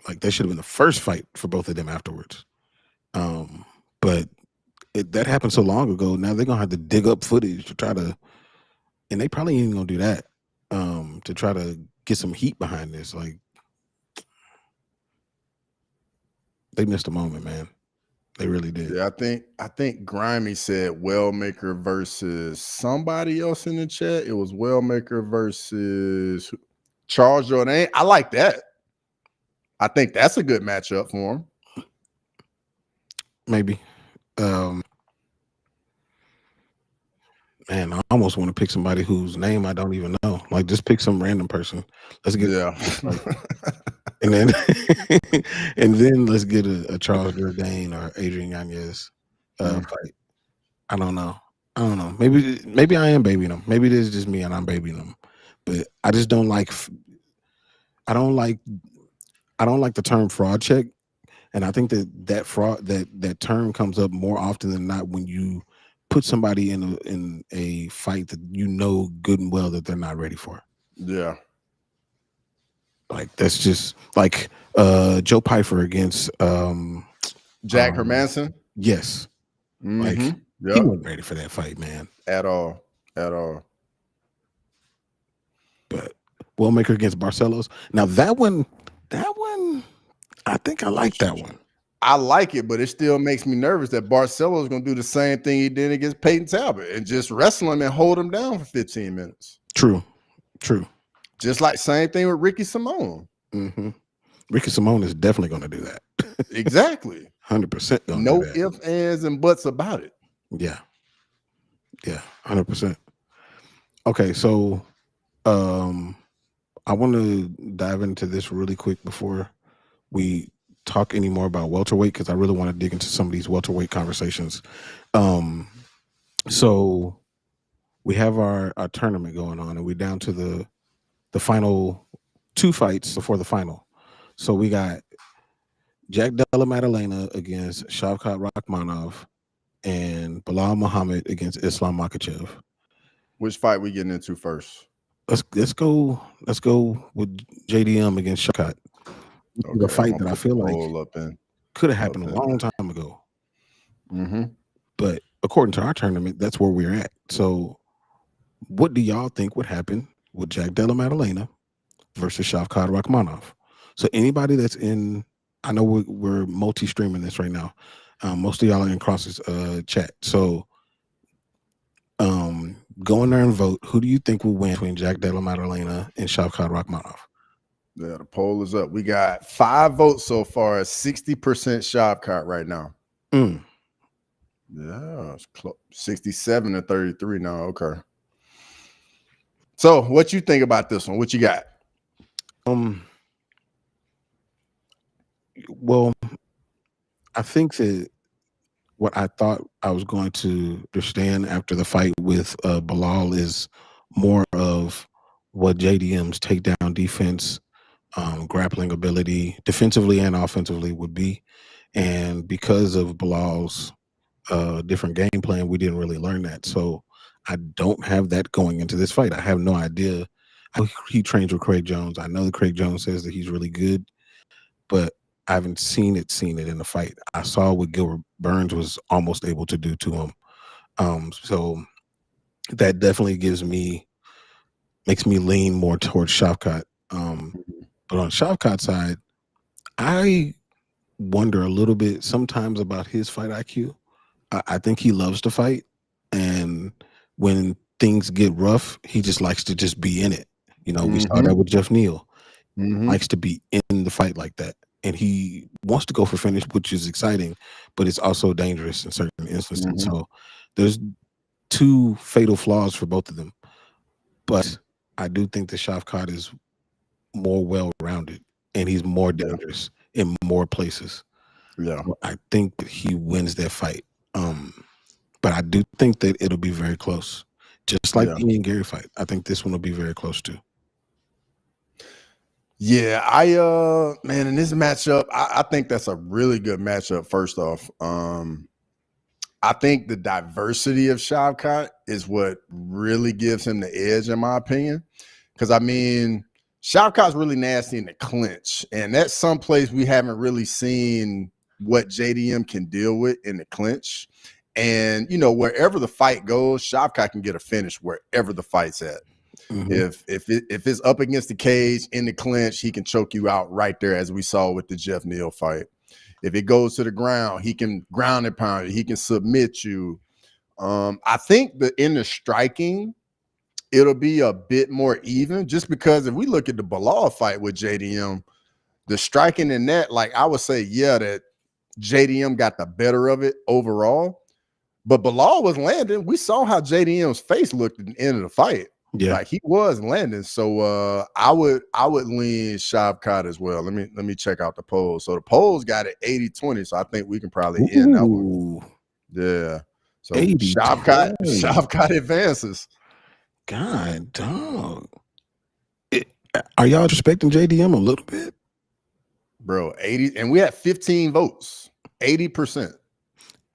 Like, that should have been the first fight for both of them afterwards. But that happened so long ago. Now they're gonna have to dig up footage to try to, and they probably ain't gonna do that to try to get some heat behind this. Like, they missed a moment, man. They really did. Yeah, I think Grimy said Wellmaker versus somebody else in the chat. It was Wellmaker versus Charles Jourdain. I like that. I think that's a good matchup for him. Maybe. Man, I almost want to pick somebody whose name I don't even know. Like, just pick some random person. Let's get and then let's get a Charles Jourdain or Adrian Yanez fight. I don't know. Maybe I am babying them. Maybe it is just me and I'm babying them. But I just don't like. I don't like the term fraud check, and I think that fraud that term comes up more often than not when you put somebody in a fight that you know good and well that they're not ready for. Yeah. Like, that's just like Joe Pyfer against Jack Hermanson? Yes. Like he wasn't ready for that fight, man. At all. But Wellmaker against Barcelos. Now that one, I think I like that one. I like it, but it still makes me nervous that Barcelos is going to do the same thing he did against Peyton Talbot and just wrestle him and hold him down for 15 minutes. True. Just like same thing with Ricky Simone. Ricky Simone is definitely going to do that. Exactly. 100% going to no do that. ifs, ands, and buts about it. Yeah, 100%. Okay, so I want to dive into this really quick before we talk any more about welterweight, because I really want to dig into some of these welterweight conversations. So we have our tournament going on, and we're down to the final 2 fights before the final. So we got Jack Della Maddalena against Shavkat Rakhmonov and Bilal Muhammad against Islam Makhachev. Which fight we getting into first? Let's go with JDM against Shavkat. Okay, the fight that I feel like could have happened a long time ago. But according to our tournament, that's where we're at. So what do y'all think would happen with Jack Della Maddalena versus Shavkat Rakhmonov? So anybody that's in, I know we're multi-streaming this right now. Most of y'all are in Cross's chat. So go in there and vote. Who do you think will win between Jack Della Maddalena and Shavkat Rakhmonov? Yeah, the poll is up. We got 5 votes so far. 60% Shavkat right now. Yeah, it's close. 67 to 33 now. Okay. So what you think about this one? What you got? Well, I think that what I thought I was going to understand after the fight with Bilal is more of what JDM's takedown defense, grappling ability, defensively and offensively would be. And because of Bilal's different game plan, we didn't really learn that. So I don't have that going into this fight. I have no idea how he trains with Craig Jones. I know that Craig Jones says that he's really good, but I haven't seen it in the fight. I saw what Gilbert Burns was almost able to do to him. So that definitely makes me lean more towards Shavkat. But on Shavkat's side, I wonder a little bit sometimes about his fight IQ. I think he loves to fight, and when things get rough, he just likes to just be in it. You know, we saw that with Jeff Neal. Likes to be in the fight like that. And he wants to go for finish, which is exciting, but it's also dangerous in certain instances. So there's 2 fatal flaws for both of them. But I do think that Shavkat is more well-rounded, and he's more dangerous in more places. Yeah, so I think that he wins that fight. But I do think that it'll be very close, just like the Ian Gary fight. I think this one will be very close too. Yeah, man, in this matchup, I think that's a really good matchup. First off, I think the diversity of Shavkat is what really gives him the edge, in my opinion. Because I mean, Shavkat's really nasty in the clinch, and that's someplace we haven't really seen what JDM can deal with in the clinch. And you know, wherever the fight goes, Shavkat can get a finish wherever the fight's at. If it's up against the cage in the clinch, he can choke you out right there, as we saw with the Jeff Neal fight. If it goes to the ground, he can ground and pound you. He can submit you. I think that in the striking, it'll be a bit more even, just because if we look at the Bilal fight with JDM, the striking in that, like I would say, that JDM got the better of it overall. But Bilal was landing. We saw how JDM's face looked at the end of the fight. Yeah, like he was landing. So I would lean Shavkat as well. Let me check out the polls. So the polls got it 80-20. So I think we can probably end that one. Yeah. So Shavkat advances. God, dog. Are y'all respecting JDM a little bit? Bro, 80, and we had 15 votes, 80%.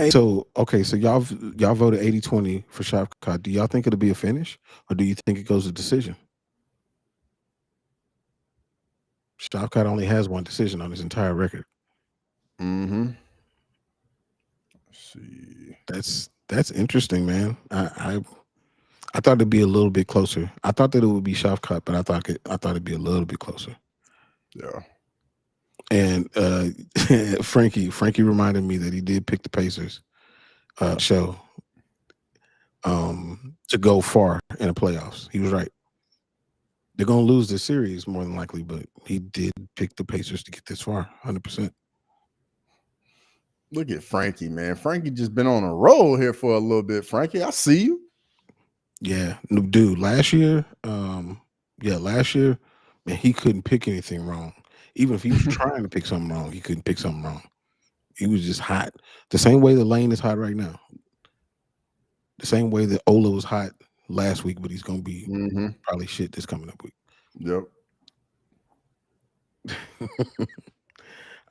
So, okay, so y'all voted 80-20 for Shavkat. Do y'all think it'll be a finish, or do you think it goes to decision? Shavkat only has 1 decision on his entire record. see. That's interesting, man. I thought it'd be a little bit closer. I thought that it would be Shavkat, but I thought it'd be a little bit closer. Yeah. And Frankie reminded me that he did pick the Pacers show to go far in the playoffs. He was right. They're gonna lose the series more than likely, but he did pick the Pacers to get this far, 100%. Look at Frankie, man. Frankie just been on a roll here for a little bit. Frankie, I see you. Yeah, dude. Last year, man, he couldn't pick anything wrong. Even if he was trying to pick something wrong, he couldn't pick something wrong. He was just hot. The same way the lane is hot right now. The same way that Ola was hot last week, but he's gonna be probably shit this coming up week. Yep.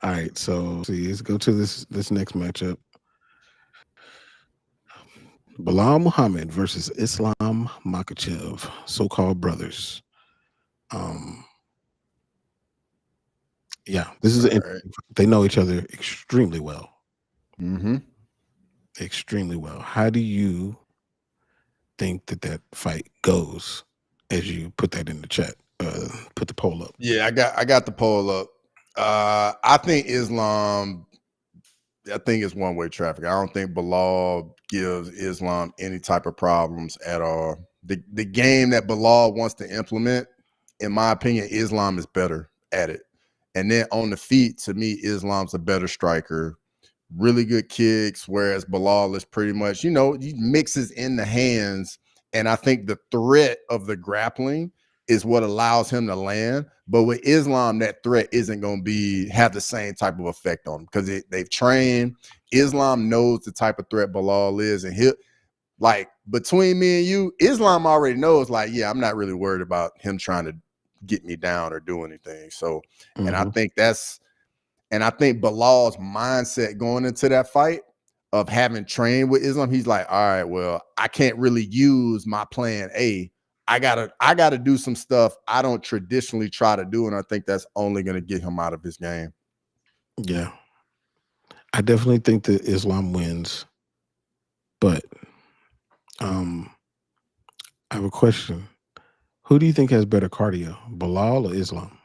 All right, so let's go to this next matchup. Bilal Muhammad versus Islam Makhachev, so-called brothers. Yeah, this is they know each other extremely well. Extremely well. How do you think that fight goes as you put that in the chat? Put the poll up. Yeah, I got the poll up. I think Islam, I think it's one-way traffic. I don't think Bilal gives Islam any type of problems at all. The game that Bilal wants to implement, in my opinion, Islam is better at it. And then on the feet, to me, Islam's a better striker. Really good kicks, whereas Bilal is pretty much, he mixes in the hands. And I think the threat of the grappling is what allows him to land. But with Islam, that threat isn't going to have the same type of effect on him because they've trained. Islam knows the type of threat Bilal is. And he'll, like, between me and you, Islam already knows, like, yeah, I'm not really worried about him trying to get me down or do anything. So, and I think Bilal's mindset going into that fight of having trained with Islam, he's like, all right, well, I can't really use my plan A. I gotta do some stuff I don't traditionally try to do, and I think that's only going to get him out of his game. Yeah, I definitely think that Islam wins, but I have a question. Who do you think has better cardio, Bilal or Islam?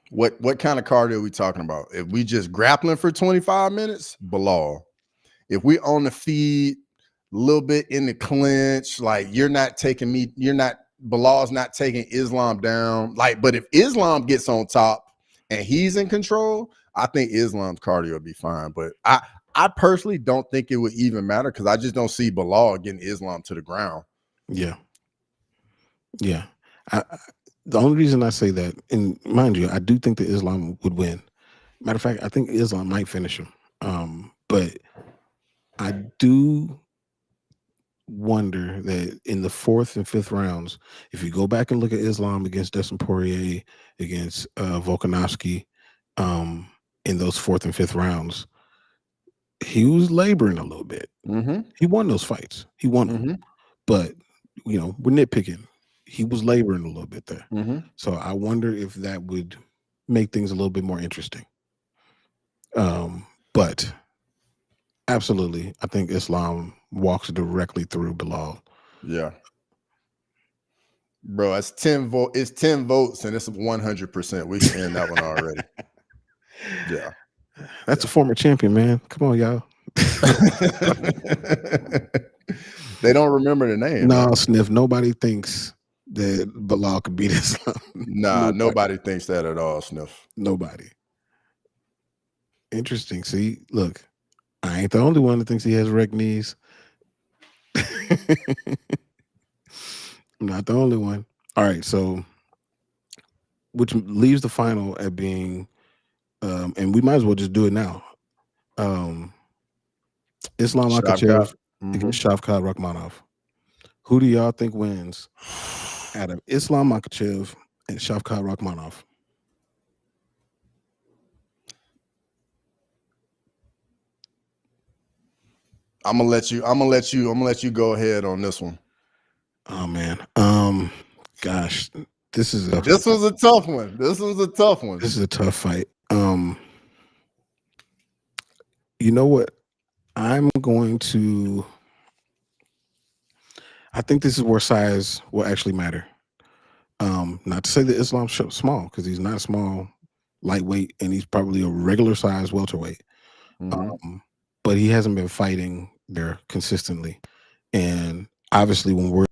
What kind of cardio are we talking about? If we just grappling for 25 minutes, Bilal. If we on the feet, a little bit in the clinch, like Bilal's not taking Islam down. Like, but if Islam gets on top and he's in control, I think Islam's cardio will be fine. But I personally don't think it would even matter because I just don't see Bilal getting Islam to the ground. Yeah. Yeah. The only reason I say that, and mind you, I do think that Islam would win. Matter of fact, I think Islam might finish him. But I do wonder that in the 4th and 5th rounds, if you go back and look at Islam against Dustin Poirier, against Volkanovski, in those 4th and 5th rounds, he was laboring a little bit. He won those fights. He won them. But, we're nitpicking. He was laboring a little bit there. So I wonder if that would make things a little bit more interesting. But absolutely, I think Islam walks directly through Bilal. Yeah. Bro, it's 10 votes, and it's 100%. We can end that one already. Yeah. That's a former champion, man. Come on, y'all. They don't remember the name. No, Sniff. Nobody thinks that Bilal could beat Islam. Nah, nobody thinks that at all, Sniff. Nobody. Interesting. See, look, I ain't the only one that thinks he has wrecked knees. I'm not the only one. All right, so which leaves the final at being, and we might as well just do it now. Islam Makhachev against Shavkat Rakhmonov. Who do y'all think wins out of Islam Makhachev and Shavkat Rakhmonov? I'm gonna let you go ahead on this one. Oh man. Gosh, this was a tough one. This is a tough fight. You know what? I think this is where size will actually matter. Not to say that Islam's small, because he's not small, lightweight, and he's probably a regular size welterweight. But he hasn't been fighting there consistently. And obviously, when we're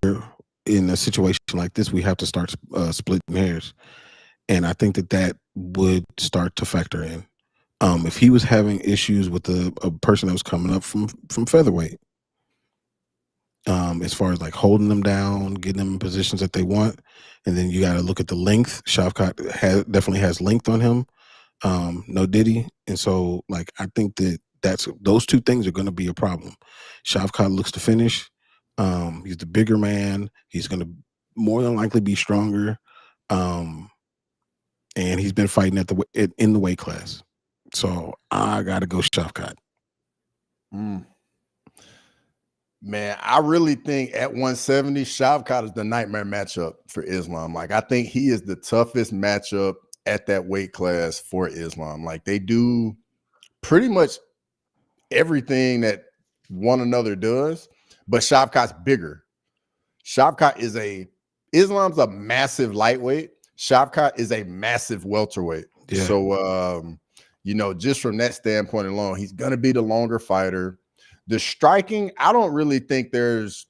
in a situation like this, we have to start splitting hairs. And I think that would start to factor in. If he was having issues with a person that was coming up from featherweight, as far as like holding them down, getting them in positions that they want, and then you got to look at the length. Shavkat definitely has length on him. No Diddy, and so like I think that's those two things are going to be a problem. Shavkat looks to finish. He's the bigger man. He's going to more than likely be stronger, and he's been fighting in the weight class. So I got to go Shavkat. Man, I really think at 170, Shavkat is the nightmare matchup for Islam. Like, I think he is the toughest matchup at that weight class for Islam. Like, they do pretty much everything that one another does, but Shavkat's bigger. Islam's a massive lightweight. Shavkat is a massive welterweight. Yeah. So, just from that standpoint alone, he's going to be the longer fighter. The striking, I don't really think there's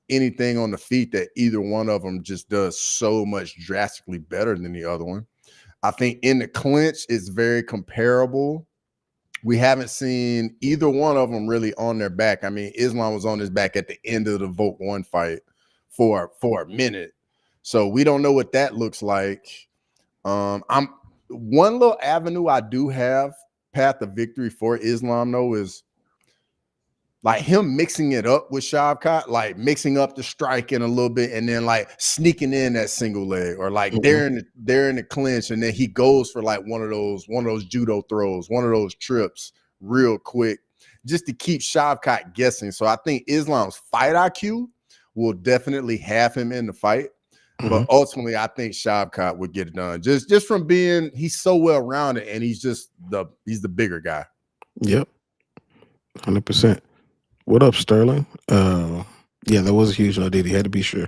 anything on the feet that either one of them just does so much drastically better than the other one. I think in the clinch, it's very comparable. We haven't seen either one of them really on their back. I mean, Islam was on his back at the end of the Vote 1 fight for a minute. So we don't know what that looks like. One little avenue I do have, path of victory for Islam, though, is like him mixing it up with Shavkat, like mixing up the striking a little bit and then like sneaking in that single leg, or like they're in the clinch and then he goes for like one of those judo throws, one of those trips real quick, just to keep Shavkat guessing. So I think Islam's fight IQ will definitely have him in the fight. But ultimately, I think Shavkat would get it done just from being, he's so well rounded and he's the bigger guy. Yep. 100%. What up, Sterling? Yeah, that was a huge no Diddy. Had to be sure.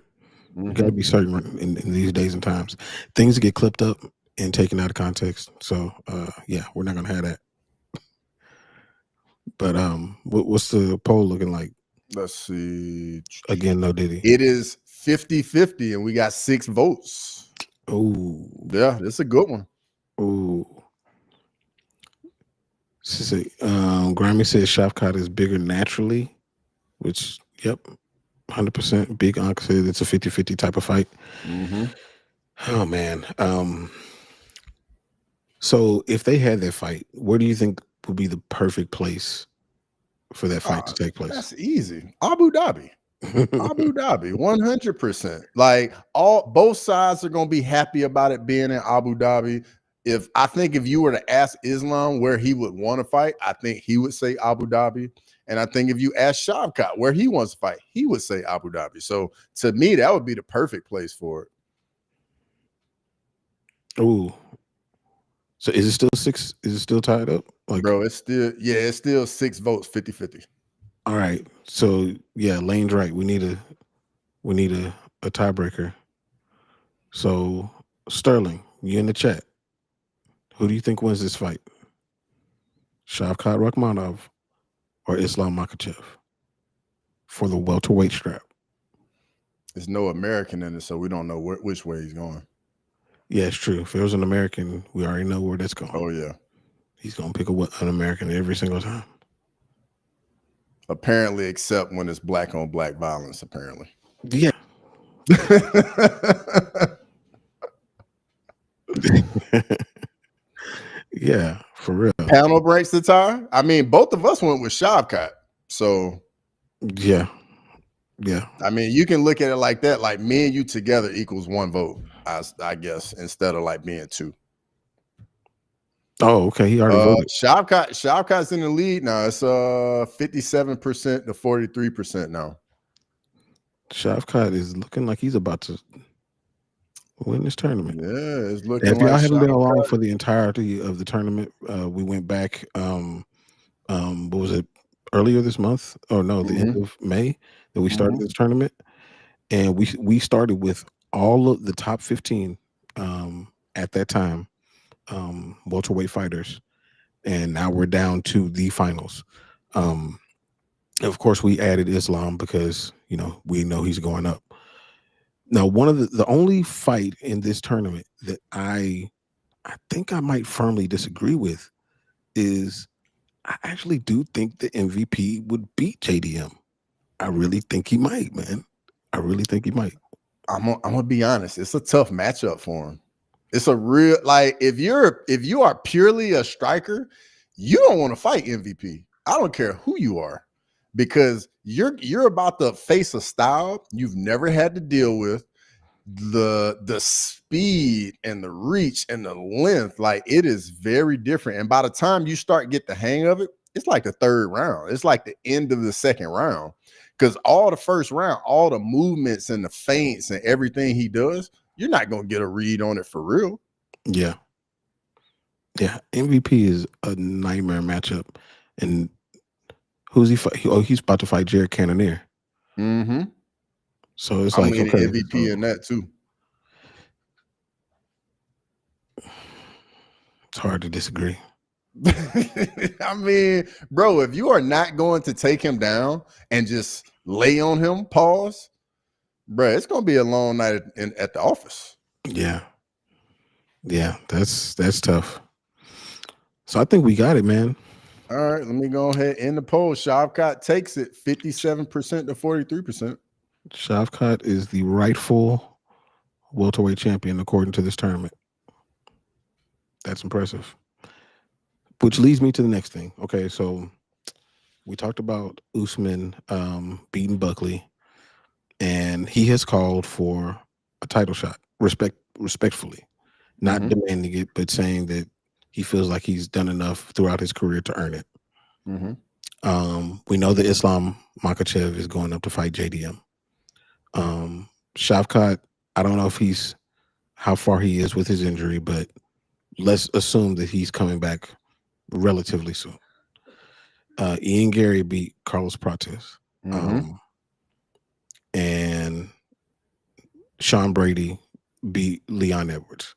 You got to be certain in these days and times. Things get clipped up and taken out of context. So, yeah, we're not going to have that. But what's the poll looking like? Let's see. Again, no Diddy. It is 50-50, and we got 6 votes. Oh. Yeah, it's a good one. Oh. Grammy says Shavkat is bigger naturally, which, yep, 100%. Big Unc said it's a 50-50 type of fight. Oh, man. So if they had that fight, where do you think would be the perfect place for that fight to take place? That's easy. Abu Dhabi. Abu Dhabi, 100%. Like both sides are going to be happy about it being in Abu Dhabi. If you were to ask Islam where he would want to fight, I think he would say Abu Dhabi. And I think if you ask Shavkat where he wants to fight, he would say Abu Dhabi. So to me, that would be the perfect place for it. Oh, so is it still 6? Is it still tied up? Like, bro, it's still 6 votes, 50-50. All right. So yeah, Lane's right. We need a tiebreaker. So Sterling, you in the chat. Who do you think wins this fight? Shavkat Rakhmonov or Islam Makhachev for the welterweight strap? There's no American in it, so we don't know which way he's going. Yeah, it's true. If there was an American, we already know where that's going. Oh, yeah. He's going to pick an American every single time. Apparently, except when it's black on black violence, apparently. Yeah. Yeah, for real. Panel breaks the tie. I mean, both of us went with Shavkat. So yeah. I mean, you can look at it like that. Like me and you together equals 1 vote, I guess, instead of like being 2. Oh, okay. He already voted. Shavkat's in the lead now. It's 57% to 43% now. Shavkat is looking like he's about to win this tournament. Yeah, it's looking if like y'all haven't been along for the entirety of the tournament, we went back what was it, earlier this month? Oh no, the end of May that we started this tournament. And we started with all of the top 15 at that time, welterweight fighters. And now we're down to the finals. Of course, we added Islam because, we know he's going up. Now, one of the only fight in this tournament that I think I might firmly disagree with is I actually do think the MVP would beat JDM. I really think he might, man. I really think he might. I'm gonna be honest. It's a tough matchup for him. It's a real, like, if you are purely a striker, you don't want to fight MVP. I don't care who you are, because you're about to face a style you've never had to deal with. The speed and the reach and the length, like, it is very different. And by the time you start get the hang of it, it's like the third round. It's like the end of the second round. Because all the first round, all the movements and the feints and everything he does, you're not going to get a read on it for real. Yeah. Yeah. MVP is a nightmare matchup. And who's he fight? He's about to fight Jared Cannonier. So it's like, okay, MVP in that too. It's hard to disagree. I mean, bro, if you are not going to take him down and just lay on him, pause, bro, it's going to be a long night at the office. Yeah. Yeah, that's tough. So I think we got it, man. All right, let me go ahead and the poll. Shavkat takes it 57% to 43%. Shavkat is the rightful welterweight champion according to this tournament. That's impressive. Which leads me to the next thing. Okay, so we talked about Usman beating Buckley, and he has called for a title shot, respectfully, not demanding it, but saying that he feels like he's done enough throughout his career to earn it. We know that Islam Makhachev is going up to fight JDM. Shavkat, I don't know how far he is with his injury, but let's assume that he's coming back relatively soon. Ian Gary beat Carlos Prates. And Sean Brady beat Leon Edwards.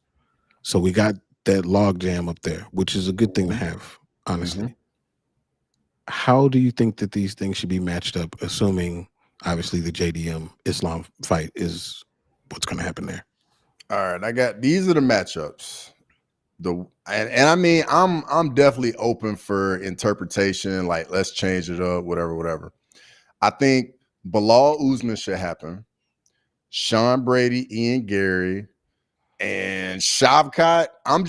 So we got that log jam up there, which is a good thing to have, honestly. How do you think that these things should be matched up, assuming obviously the JDM Islam fight is what's going to happen there? All right, these are the matchups. I mean, I'm definitely open for interpretation. Like, let's change it up, whatever. I think Bilal Usman should happen. Sean Brady, Ian Gary, and Shavkat. I'm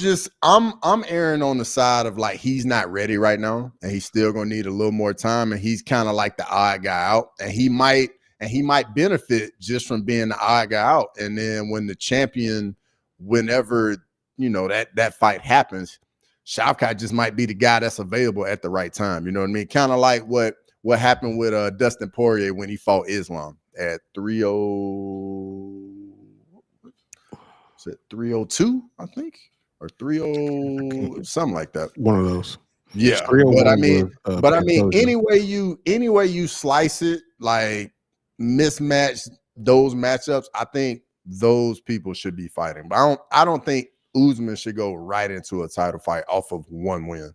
erring on the side of, like, he's not ready right now, and he's still gonna need a little more time. And he's kind of like the odd guy out, and he might benefit just from being the odd guy out. And then when the champion, whenever that fight happens, Shavkat just might be the guy that's available at the right time. You know what I mean? Kind of like what happened with Dustin Poirier when he fought Islam at 302, I think, or 30, something like that. One of those. Yeah, but I mean, anyway you slice it, like, mismatch those matchups, I think those people should be fighting. But I don't think Usman should go right into a title fight off of one win.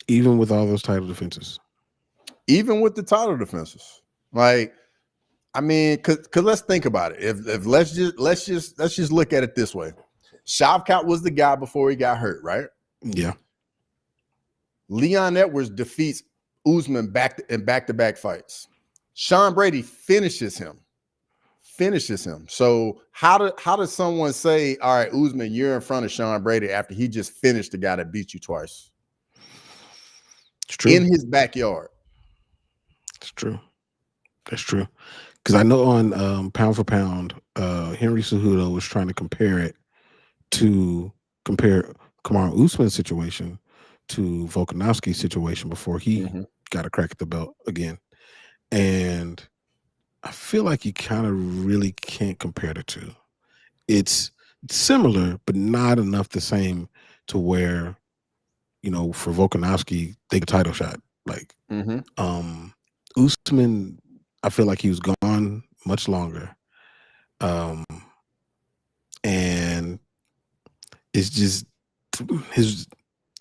Even with all those title defenses. Even with the title defenses. Like, I mean, cause let's think about it. If let's just look at it this way. Shavkat was the guy before he got hurt, right? Yeah. Leon Edwards defeats Usman back-to-back fights. Sean Brady finishes him. So how does someone say, all right, Usman, you're in front of Sean Brady after he just finished the guy that beat you twice? It's true. In his backyard. It's true. That's true. Because I know on Pound for Pound, Henry Cejudo was trying to compare Kamaru Usman's situation to Volkanovski's situation before he got a crack at the belt again. And I feel like you kind of really can't compare the two. It's similar, but not enough the same to where for Volkanovski, they get a title shot. Like, Mm-hmm. Usman, I feel like he was gone much longer. And it's just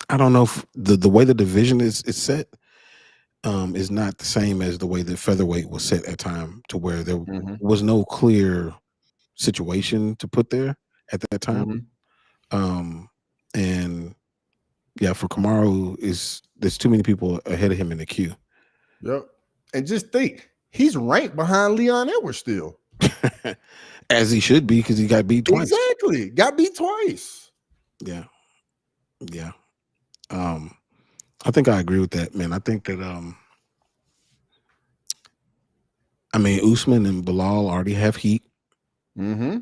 I don't know if the way the division is set is not the same as the way that featherweight was set at time, to where there was no clear situation to put there at that time. And yeah, for Kamaru, there's too many people ahead of him in the queue. Yep. And just think, he's ranked behind Leon Edwards still. As he should be, because he got beat twice. Exactly. Got beat twice. Yeah. Yeah. I think I agree with that, man. I think that Usman and Bilal already have heat. Yeah,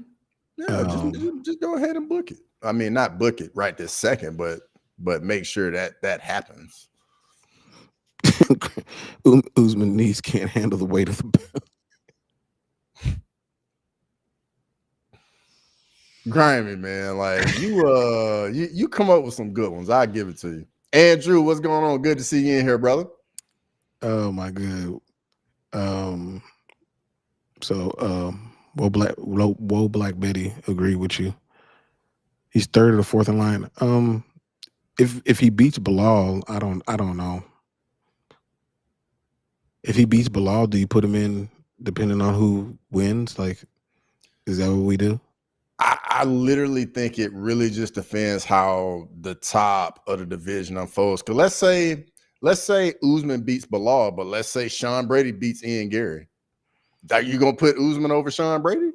just go ahead and book it. I mean, not book it right this second, but make sure that happens. Usman knees can't handle the weight of the belt. Grimy, man. Like you come up with some good ones. I'll give it to you. Andrew, what's going on? Good to see you in here, brother. Oh my God. Whoa Black Betty agree with you. He's third or the fourth in line. If he beats Bilal, I don't know. If he beats Bilal, do you put him in depending on who wins? Like, is that what we do? I literally think it really just depends how the top of the division unfolds. Because let's say Usman beats Bilal, but let's say Sean Brady beats Ian Gary. Are you gonna put Usman over Sean Brady?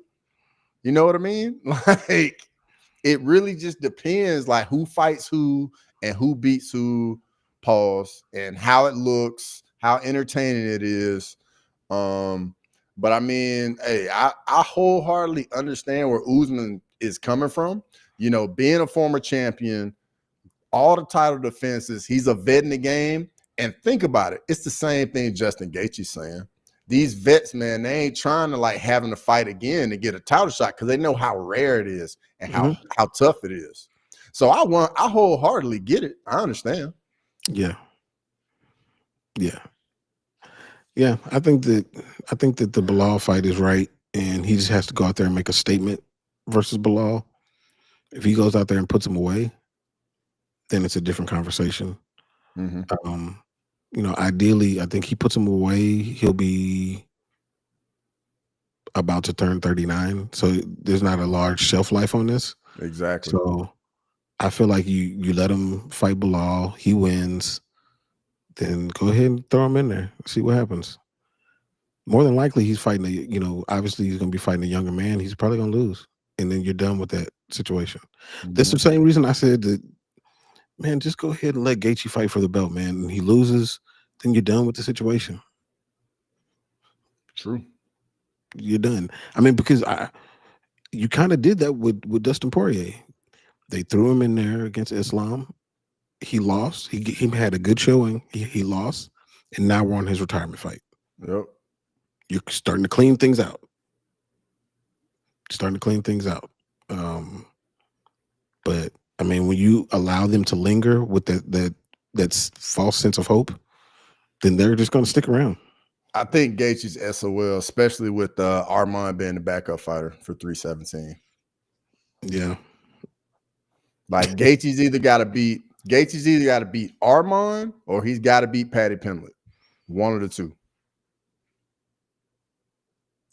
You know what I mean? Like, it really just depends, like, who fights who and who beats who, pause, and how it looks, how entertaining it is. But I mean, hey, I wholeheartedly understand where Usman is coming from. Being a former champion, all the title defenses, he's a vet in the game. And think about it. It's the same thing Justin Gaethje's saying. These vets, man, they ain't trying to like having to fight again to get a title shot because they know how rare it is and how tough it is. So I wholeheartedly get it. I understand. Yeah. I think that the Bilal fight is right, and he just has to go out there and make a statement versus Bilal. If he goes out there and puts him away, then it's a different conversation. Ideally, I think he puts him away, he'll be about to turn 39. So there's not a large shelf life on this. Exactly. So I feel like you let him fight Bilal, he wins, then go ahead and throw him in there, see what happens. More than likely, he's fighting obviously he's going to be fighting a younger man. He's probably going to lose. And then you're done with that situation. That's the same reason I said that, man, just go ahead and let Gaethje fight for the belt, man. And he loses, then you're done with the situation. True. You're done. I mean, because you kind of did that with Dustin Poirier. They threw him in there against Islam. He lost. He had a good showing. He lost. And now we're on his retirement fight. Yep. You're starting to clean things out. But I mean, when you allow them to linger with that false sense of hope, then they're just going to stick around. I think Gaethje's SOL, especially with Armand being the backup fighter for 317. Yeah. Like, Gaethje's either got to beat Armand or he's got to beat Paddy Pimblett. One of the two.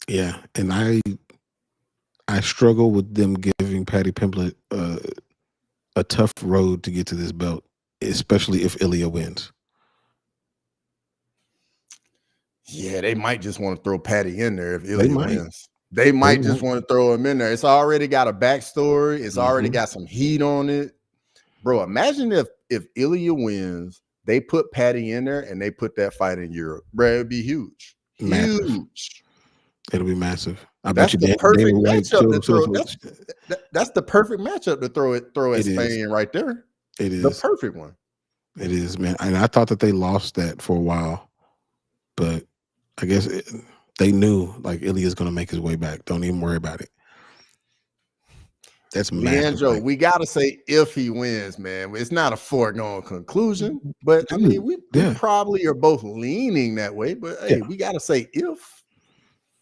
Yeah, and I struggle with them giving Paddy Pimblett a tough road to get to this belt, especially if Ilya wins. Yeah, they might just want to throw Paddy in there if Ilya wins. They might just want to throw him in there. It's already got a backstory. It's already got some heat on it. Bro, imagine if Ilya wins, they put Paddy in there and they put that fight in Europe. Bro, it'd be huge. Massive. Huge. It'll be massive. That's the perfect matchup to throw. That's the perfect matchup to throw at Spain right there. It is the perfect one. It is, man. And I thought that they lost that for a while, but I guess they knew like Ilya's going to make his way back. Don't even worry about it. That's massive. Leandro, we gotta say if he wins, man. It's not a foregone conclusion, but I mean, we probably are both leaning that way. But hey, we gotta say if.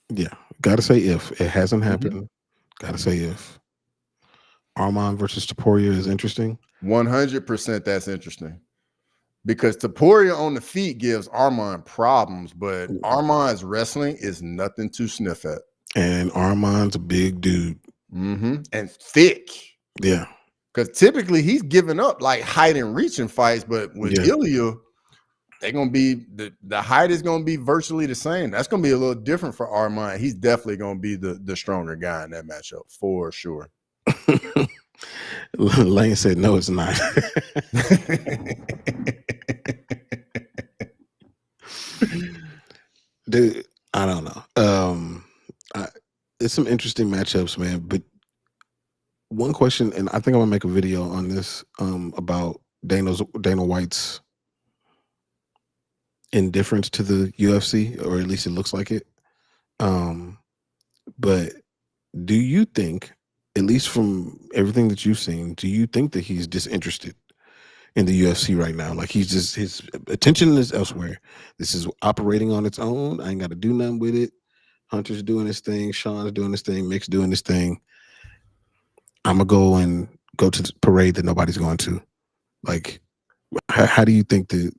Yeah, gotta say if. It hasn't happened. Gotta say if. Arman versus Topuria is interesting. 100% that's interesting. Because Topuria on the feet gives Arman problems, but Arman's wrestling is nothing to sniff at. And Arman's a big dude. And thick. Yeah. Because typically he's giving up like height and reach in fights, but with Ilya, they're gonna be the height is gonna be virtually the same. That's gonna be a little different for Arman. He's definitely gonna be the stronger guy in that matchup for sure. Lane said no, it's not. Dude, I don't know. It's some interesting matchups, man. But one question, and I think I'm gonna make a video on this about Dana White's indifference to the UFC, or at least it looks like it. But do you think, at least from everything that you've seen, do you think that he's disinterested in the UFC right now? Like his attention is elsewhere. This is operating on its own. I ain't got to do nothing with it. Hunter's doing his thing. Sean's doing his thing. Mick's doing his thing. I'm gonna go to the parade that nobody's going to. Like, how do you think that?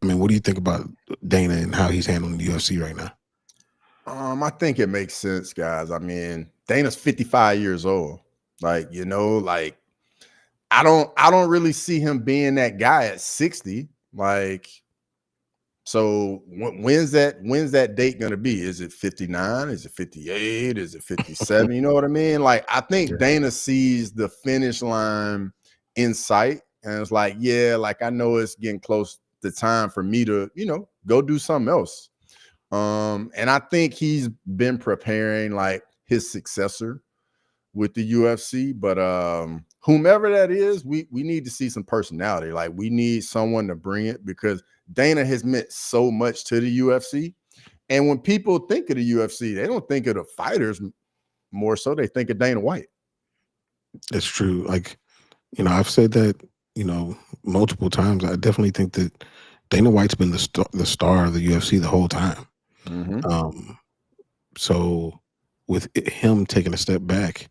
I mean, what do you think about Dana and how he's handling the UFC right now? I think it makes sense, guys. I mean, Dana's 55 years old. Like, you know, like I don't really see him being that guy at 60. Like, so when's that date gonna be? Is it 59? Is it 58? Is it 57? You know what I mean? Like, I think Dana sees the finish line in sight, and it's like, yeah, like I know it's getting close to time for me to, you know, go do something else. And I think he's been preparing like his successor with the UFC, but whomever that is, we need to see some personality. Like, we need someone to bring it, because Dana has meant so much to the UFC. And when people think of the UFC, they don't think of the fighters more so, they think of Dana White. That's true. Like, you know, I've said that, you know, multiple times. I definitely think that Dana White's been the star of the UFC the whole time. So with him taking a step back,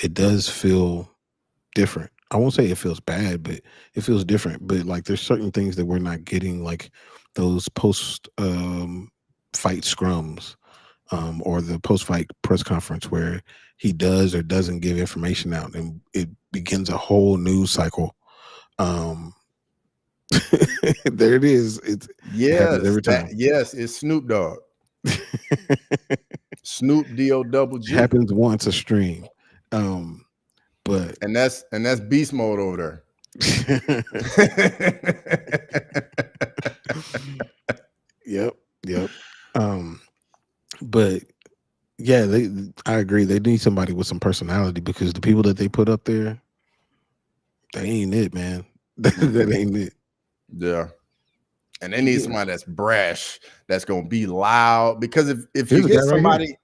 it does feel different. I won't say it feels bad, but it feels different. But like, there's certain things that we're not getting, like those post fight scrums, or the post fight press conference where he does or doesn't give information out, and it begins a whole news cycle. There it is. It happens every time. Yes, it's Snoop Dogg. Snoop D-O-double-G. Happens once a stream. But and that's beast mode over there. Yep. But yeah, I agree. They need somebody with some personality, because the people that they put up there, they ain't it, man. That ain't it. Yeah. And they need somebody that's brash, that's gonna be loud. Because if you get somebody,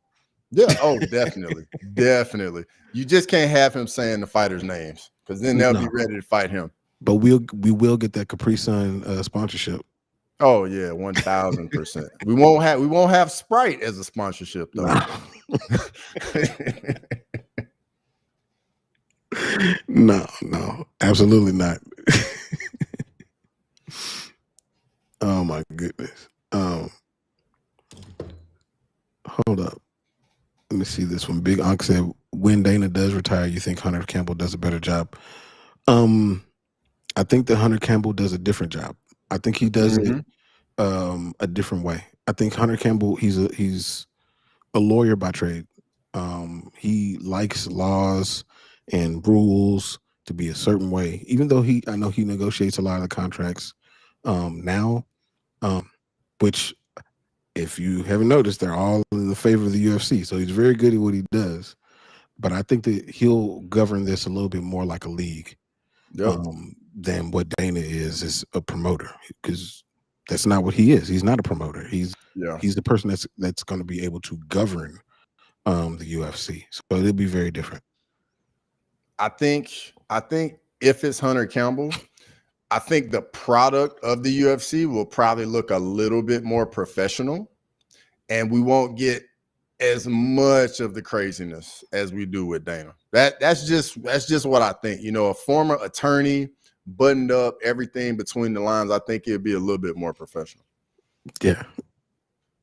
definitely. Definitely. You just can't have him saying the fighters' names, because then they'll be ready to fight him. But we will get that Capri Sun sponsorship. Oh yeah, 1000%. We won't have Sprite as a sponsorship though. No, absolutely not. Oh my goodness. Hold up. Let me see this one. Big Onk said, when Dana does retire, you think Hunter Campbell does a better job? I think that Hunter Campbell does a different job. I think he does it a different way. I think Hunter Campbell, he's a lawyer by trade. He likes laws and rules to be a certain way, even though I know he negotiates a lot of the contracts now, which, if you haven't noticed, they're all in the favor of the UFC. So he's very good at what he does. But I think that he'll govern this a little bit more like a league than what Dana is a promoter, because that's not what he is. He's not a promoter. He's the person that's going to be able to govern the UFC. So it'll be very different. I think if it's Hunter Campbell, I think the product of the UFC will probably look a little bit more professional, and we won't get as much of the craziness as we do with Dana. That's just what I think. You know, a former attorney, buttoned up, everything between the lines. I think it'd be a little bit more professional. Yeah.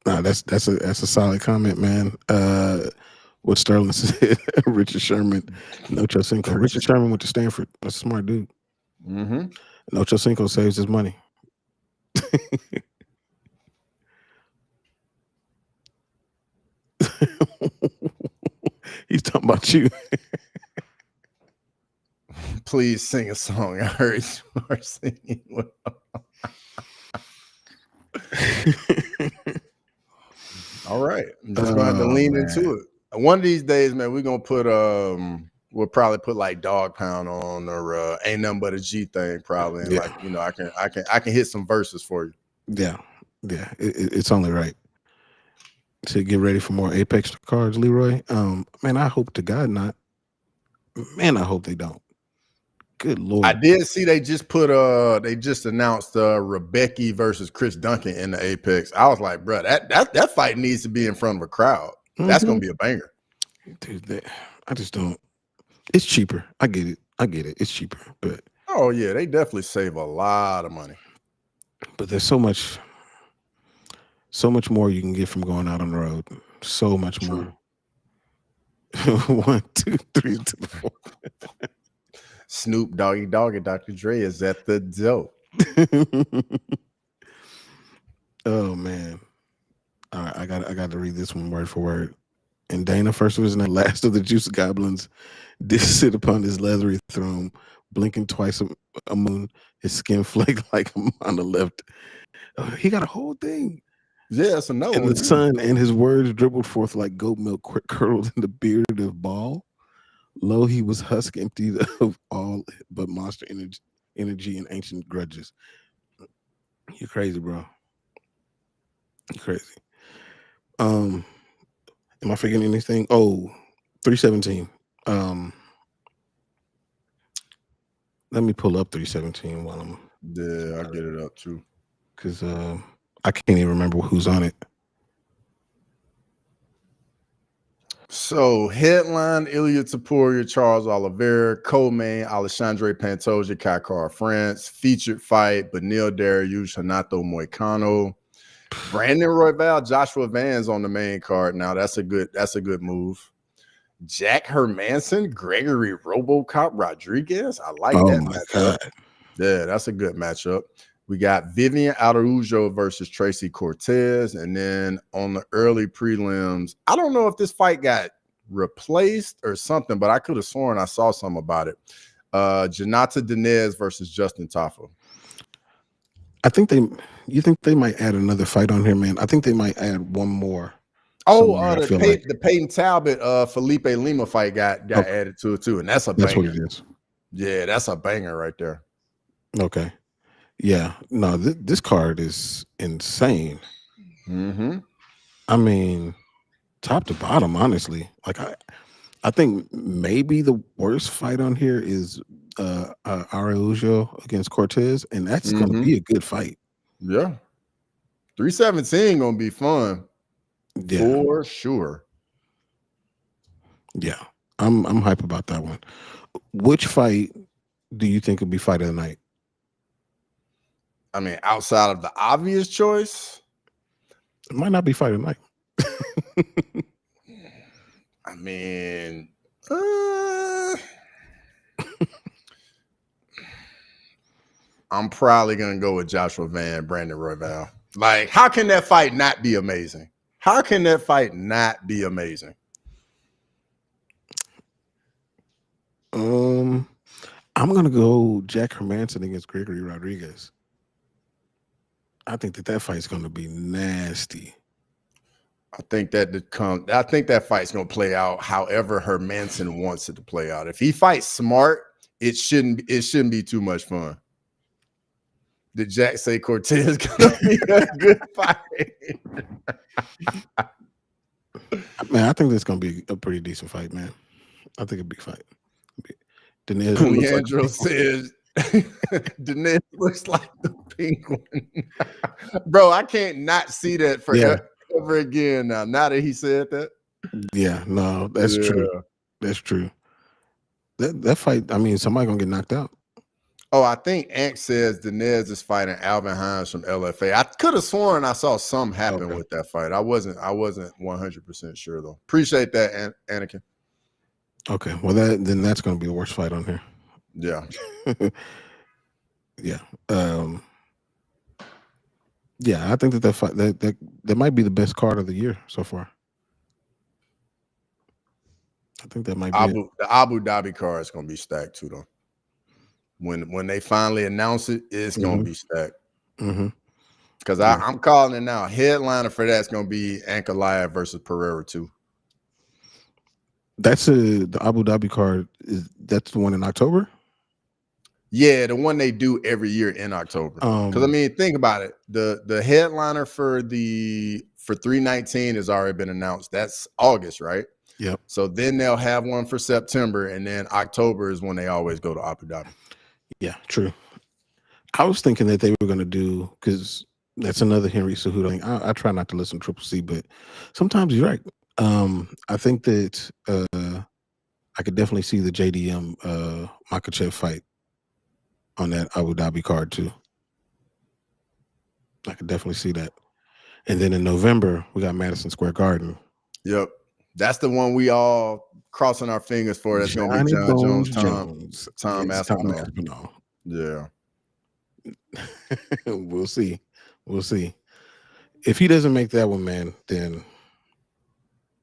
No, that's a solid comment, man. What Sterling said, Richard Sherman, Nocho Cinco. Richard Sherman went to Stanford. That's a smart dude. Nocho Cinco saves his money. He's talking about you. Please sing a song. I heard you are singing. All right. I'm just gonna have to lean into it. One of these days, man, we're gonna put we'll probably put like Dog Pound on, or Ain't Nothing But a G Thing, probably. And like, you know, I can hit some verses for you. Yeah. It's only right to get ready for more Apex cards, Leroy. Man, I hope to God not. Man, I hope they don't. Good Lord. I did see they just announced Rebecca versus Chris Duncan in the Apex. I was like, bro, that fight needs to be in front of a crowd. That's gonna be a banger. Dude, I just don't. It's cheaper. I get it. It's cheaper, but oh yeah, they definitely save a lot of money. But there's so much more you can get from going out on the road. So much more. 1, 2, 3 to the 4. Snoop Doggy Dogg and Dr. Dre is at the dope. Oh man. All right, I got to read this one word for word. And Dana, first of his name, last of the Juice Goblins, did sit upon his leathery throne, blinking twice a moon, his skin flaked like on the left. He got a whole thing. Yeah, it's another and one. The sun and his words dribbled forth like goat milk curled in the beard of Baal. Lo, he was husk emptied of all but monster energy and ancient grudges. You're crazy, bro. You're crazy. Am I forgetting anything? Oh, 317. Let me pull up 317 while I'm. Yeah, I'll get it up too. Because I can't even remember who's on it. So, headline: Ilya Topuria, Charles Oliveira, co-main Alexandre Pantoja, Kakar France. Featured fight: Beneil Dariush, Renato Moicano, Brandon Royval, Joshua Vans on the main card. Now that's a good move. Jack Hermanson, Gregory RoboCop Rodriguez. I like that matchup. God. Yeah, that's a good matchup. We got Vivian Araujo versus Tracy Cortez. And then on the early prelims, I don't know if this fight got replaced or something, but I could have sworn I saw something about it. Janata Dinez versus Justin Taffa. You think they might add another fight on here, man? I think they might add one more. Oh, the Peyton Talbot Felipe Lima fight got added to it too. And that's banger. What it is. Yeah, that's a banger right there. Okay. Yeah, no, this card is insane. I mean, top to bottom, honestly. Like I think maybe the worst fight on here is Araujo against Cortez, and that's gonna be a good fight. Yeah, 317 gonna be fun. Yeah. For sure. Yeah, I'm hype about that one. Which fight do you think will be fight of the night? I mean, outside of the obvious choice, it might not be fight of the night. I mean, I'm probably gonna go with Joshua Van, Brandon Royval. Like, how can that fight not be amazing? How can that fight not be amazing? I'm gonna go Jack Hermanson against Gregory Rodriguez. I think that fight's gonna be nasty. I think that fight's gonna play out however Hermanson wants it to play out. If he fights smart, it shouldn't be too much fun. Did Jack say Cortez gonna be a good fight? Man, I think this is gonna be a pretty decent fight, man. I think a big fight. Leandro says Dinesh looks like the penguin. Bro, I can't not see that forever again now that he said that. Yeah, no, that's true. That's true. That fight, I mean, somebody gonna get knocked out. Oh, I think Ant says Dinesh is fighting Alvin Hines from LFA. I could have sworn I saw something happen with that fight. I wasn't 100% sure though. Appreciate that, Anakin. Okay, well then that's gonna be the worst fight on here. Yeah. Yeah. Yeah, I think that fight that might be the best card of the year so far. I think that might be the Abu Dhabi card is gonna be stacked too though. When they finally announce it, it's gonna be stacked. Because I'm calling it now. Headliner for that's gonna be Ankalaev versus Pereira too. That's the Abu Dhabi card. That's the one in October? Yeah, the one they do every year in October. Because I mean, think about it. The headliner for 319 has already been announced. That's August, right? Yep. So then they'll have one for September, and then October is when they always go to Abu Dhabi. Yeah, true. I was thinking that they were going to do, because that's another Henry Cejudo thing. I try not to listen to Triple C, but sometimes you're right. I think that I could definitely see the JDM Makhachev fight on that Abu Dhabi card too. I could definitely see that. And then in November, we got Madison Square Garden. Yep. That's the one we all crossing our fingers for. That's going to be John Jones, Tom Aspinall. Yeah. We'll see. We'll see. If he doesn't make that one, man, then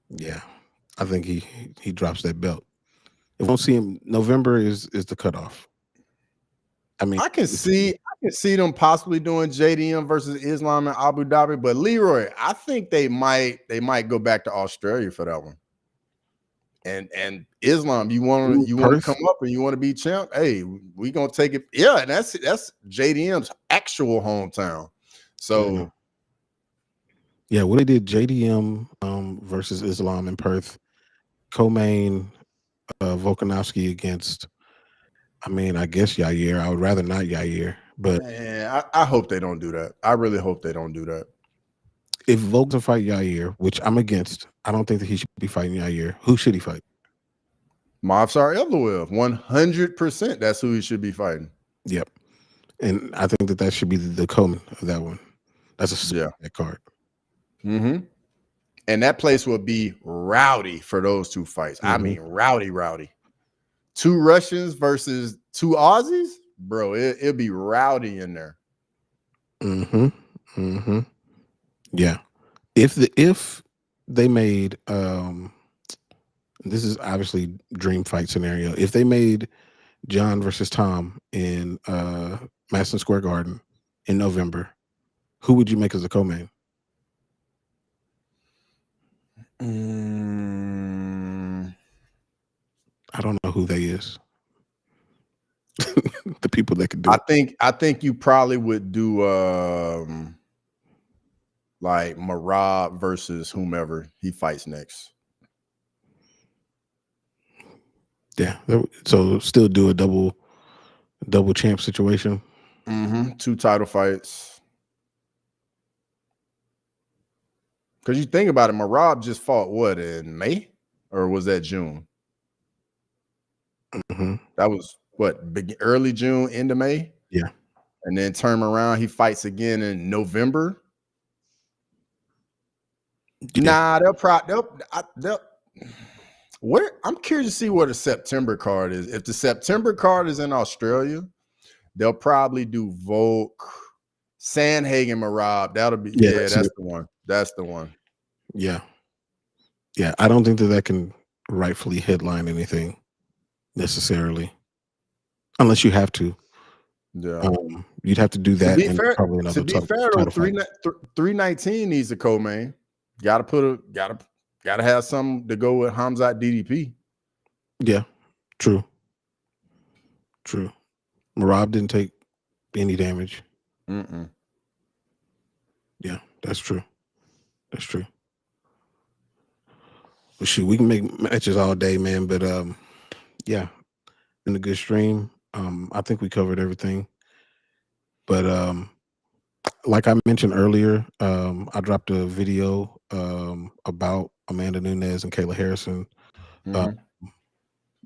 yeah, I think he drops that belt. If we don't see him, November is the cutoff. I mean, I can see them possibly doing JDM versus Islam in Abu Dhabi, but Leroy, I think they might go back to Australia for that one. And Islam, you want to come up and you want to be champ? Hey, we gonna take it. Yeah, and that's JDM's actual hometown. So yeah, what they did JDM versus Islam in Perth, co-main Volkanovski against, I mean, I guess Yair. I would rather not Yair, but man, I hope they don't do that. I really hope they don't do that. If Volk fight Yair, which I'm against, I don't think that he should be fighting Yair. Who should he fight? Movsar Evloev, 100%. That's who he should be fighting. Yep, and I think that should be the co-main of that one. That's a card. And that place will be rowdy for those two fights. I mean, rowdy. 2 Russians versus 2 Aussies, bro. It'll be rowdy in there. Yeah. If they made this is obviously dream fight scenario. If they made John versus Tom in Madison Square Garden in November, who would you make as a co-main? I don't know who they is. The people that could do I think you probably would do like Marab versus whomever he fights next. Yeah. So still do a double champ situation. 2 title fights. Because you think about it, Marab just fought what, in May? Or was that June? That was what, early June, end of May? Yeah. And then turn around, he fights again in November. Yeah. Nah, they'll I'm curious to see what the September card is. If the September card is in Australia, they'll probably do Volk, Sandhagen, Marab. That'll be that's the one. That's the one. Yeah. Yeah. I don't think that can rightfully headline anything necessarily. Unless you have to. Yeah. You'd have to do that. To be fair, though, 319 needs a co-main. Gotta have something to go with Hamzat DDP. Yeah, true. Marab didn't take any damage. Yeah, that's true. Well, shoot, we can make matches all day, man. But yeah, been a good stream. I think we covered everything. But like I mentioned earlier, I dropped a video about Amanda Nunes and Kayla Harrison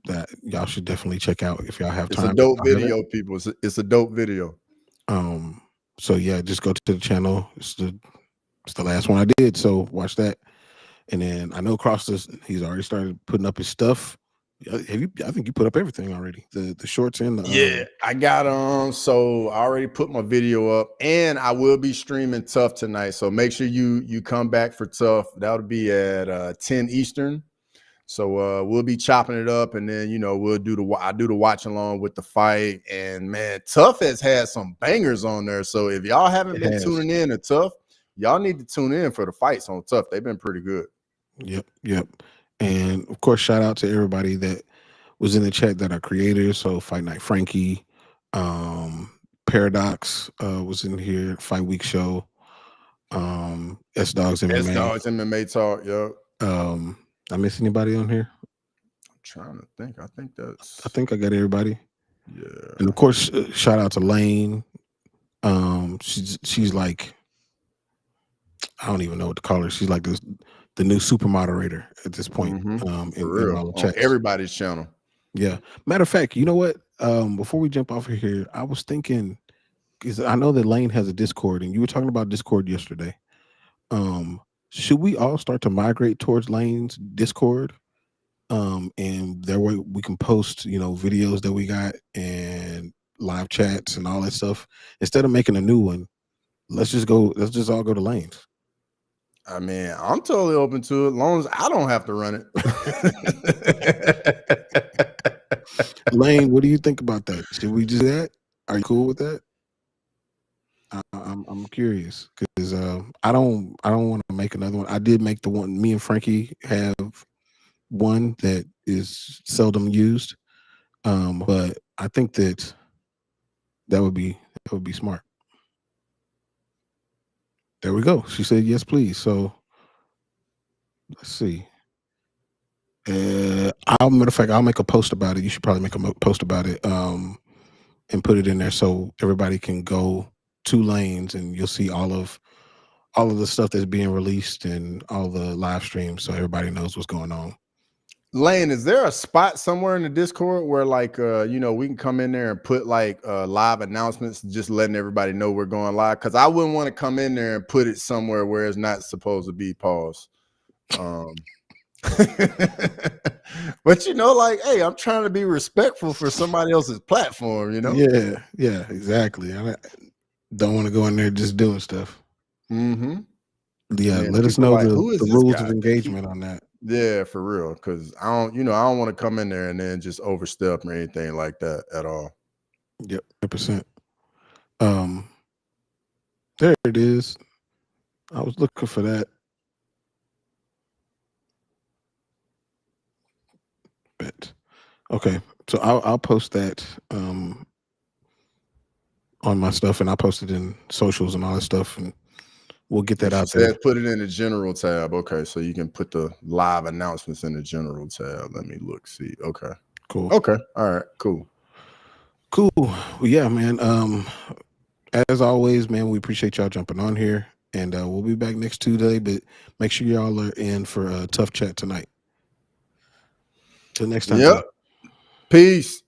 that y'all should definitely check out if y'all have It's time. a dope video, people. It's a dope video. So yeah, just go to the channel. It's the last one I did. So watch that. And then I know he's already started putting up his stuff. I think you put up everything already. The shorts and the I got so I already put my video up, and I will be streaming Tough tonight. So make sure you come back for Tough. That'll be at 10 Eastern. So we'll be chopping it up, and then we'll do the watch along with the fight. And man, Tough has had some bangers on there. So if y'all haven't been tuning in to Tough, y'all need to tune in for the fights on Tough. They've been pretty good. Yep. And of course, shout out to everybody that was in the chat that are creators. So Fight Night Frankie, Paradox was in here, Fight Week Show, S Dogs MMA. S Dogs MMA Talk, yo. I miss anybody on here? I'm trying to think. I think I got everybody. Yeah. And of course, shout out to Lane. She's like, I don't even know what to call her. She's like the new super moderator at this point. In all the chats. On everybody's channel. Yeah. Matter of fact, you know what? Before we jump off of here, I was thinking, because I know that Lane has a Discord, and you were talking about Discord yesterday. Should we all start to migrate towards Lane's Discord? And that way we can post, videos that we got and live chats and all that stuff. Instead of making a new one, let's just all go to Lane's. I mean, I'm totally open to it, as long as I don't have to run it. Lane, what do you think about that? Should we do that? Are you cool with that? I'm curious because I don't want to make another one. I did make the one. Me and Frankie have one that is seldom used, but I think that would be smart. There we go. She said yes, please. So let's see. Matter of fact, I'll make a post about it. You should probably make a post about it, and put it in there so everybody can go to Lanes, and you'll see all of the stuff that's being released and all the live streams, so everybody knows what's going on. Lane, is there a spot somewhere in the Discord where we can come in there and put live announcements, just letting everybody know we're going live? Because I wouldn't want to come in there and put it somewhere where it's not supposed to be paused. But hey, I'm trying to be respectful for somebody else's platform, Yeah, exactly. I don't want to go in there just doing stuff. Yeah, let us know the rules of engagement on that. Yeah, for real. Because I don't want to come in there and then just overstep or anything like that at all. Yep, 100%. There it is. I was looking for that. Okay, so I'll post that on my stuff, and I'll post it in socials and all that stuff, and we'll get that out there. Put it in the general tab. Okay, so you can put the live announcements in the general tab. Let me look, see. Okay, cool. Okay, all right, cool. Well, yeah, man. As always, man, we appreciate y'all jumping on here, and we'll be back next Tuesday. But make sure y'all are in for a tough chat tonight. Till next time. Yep. Peace.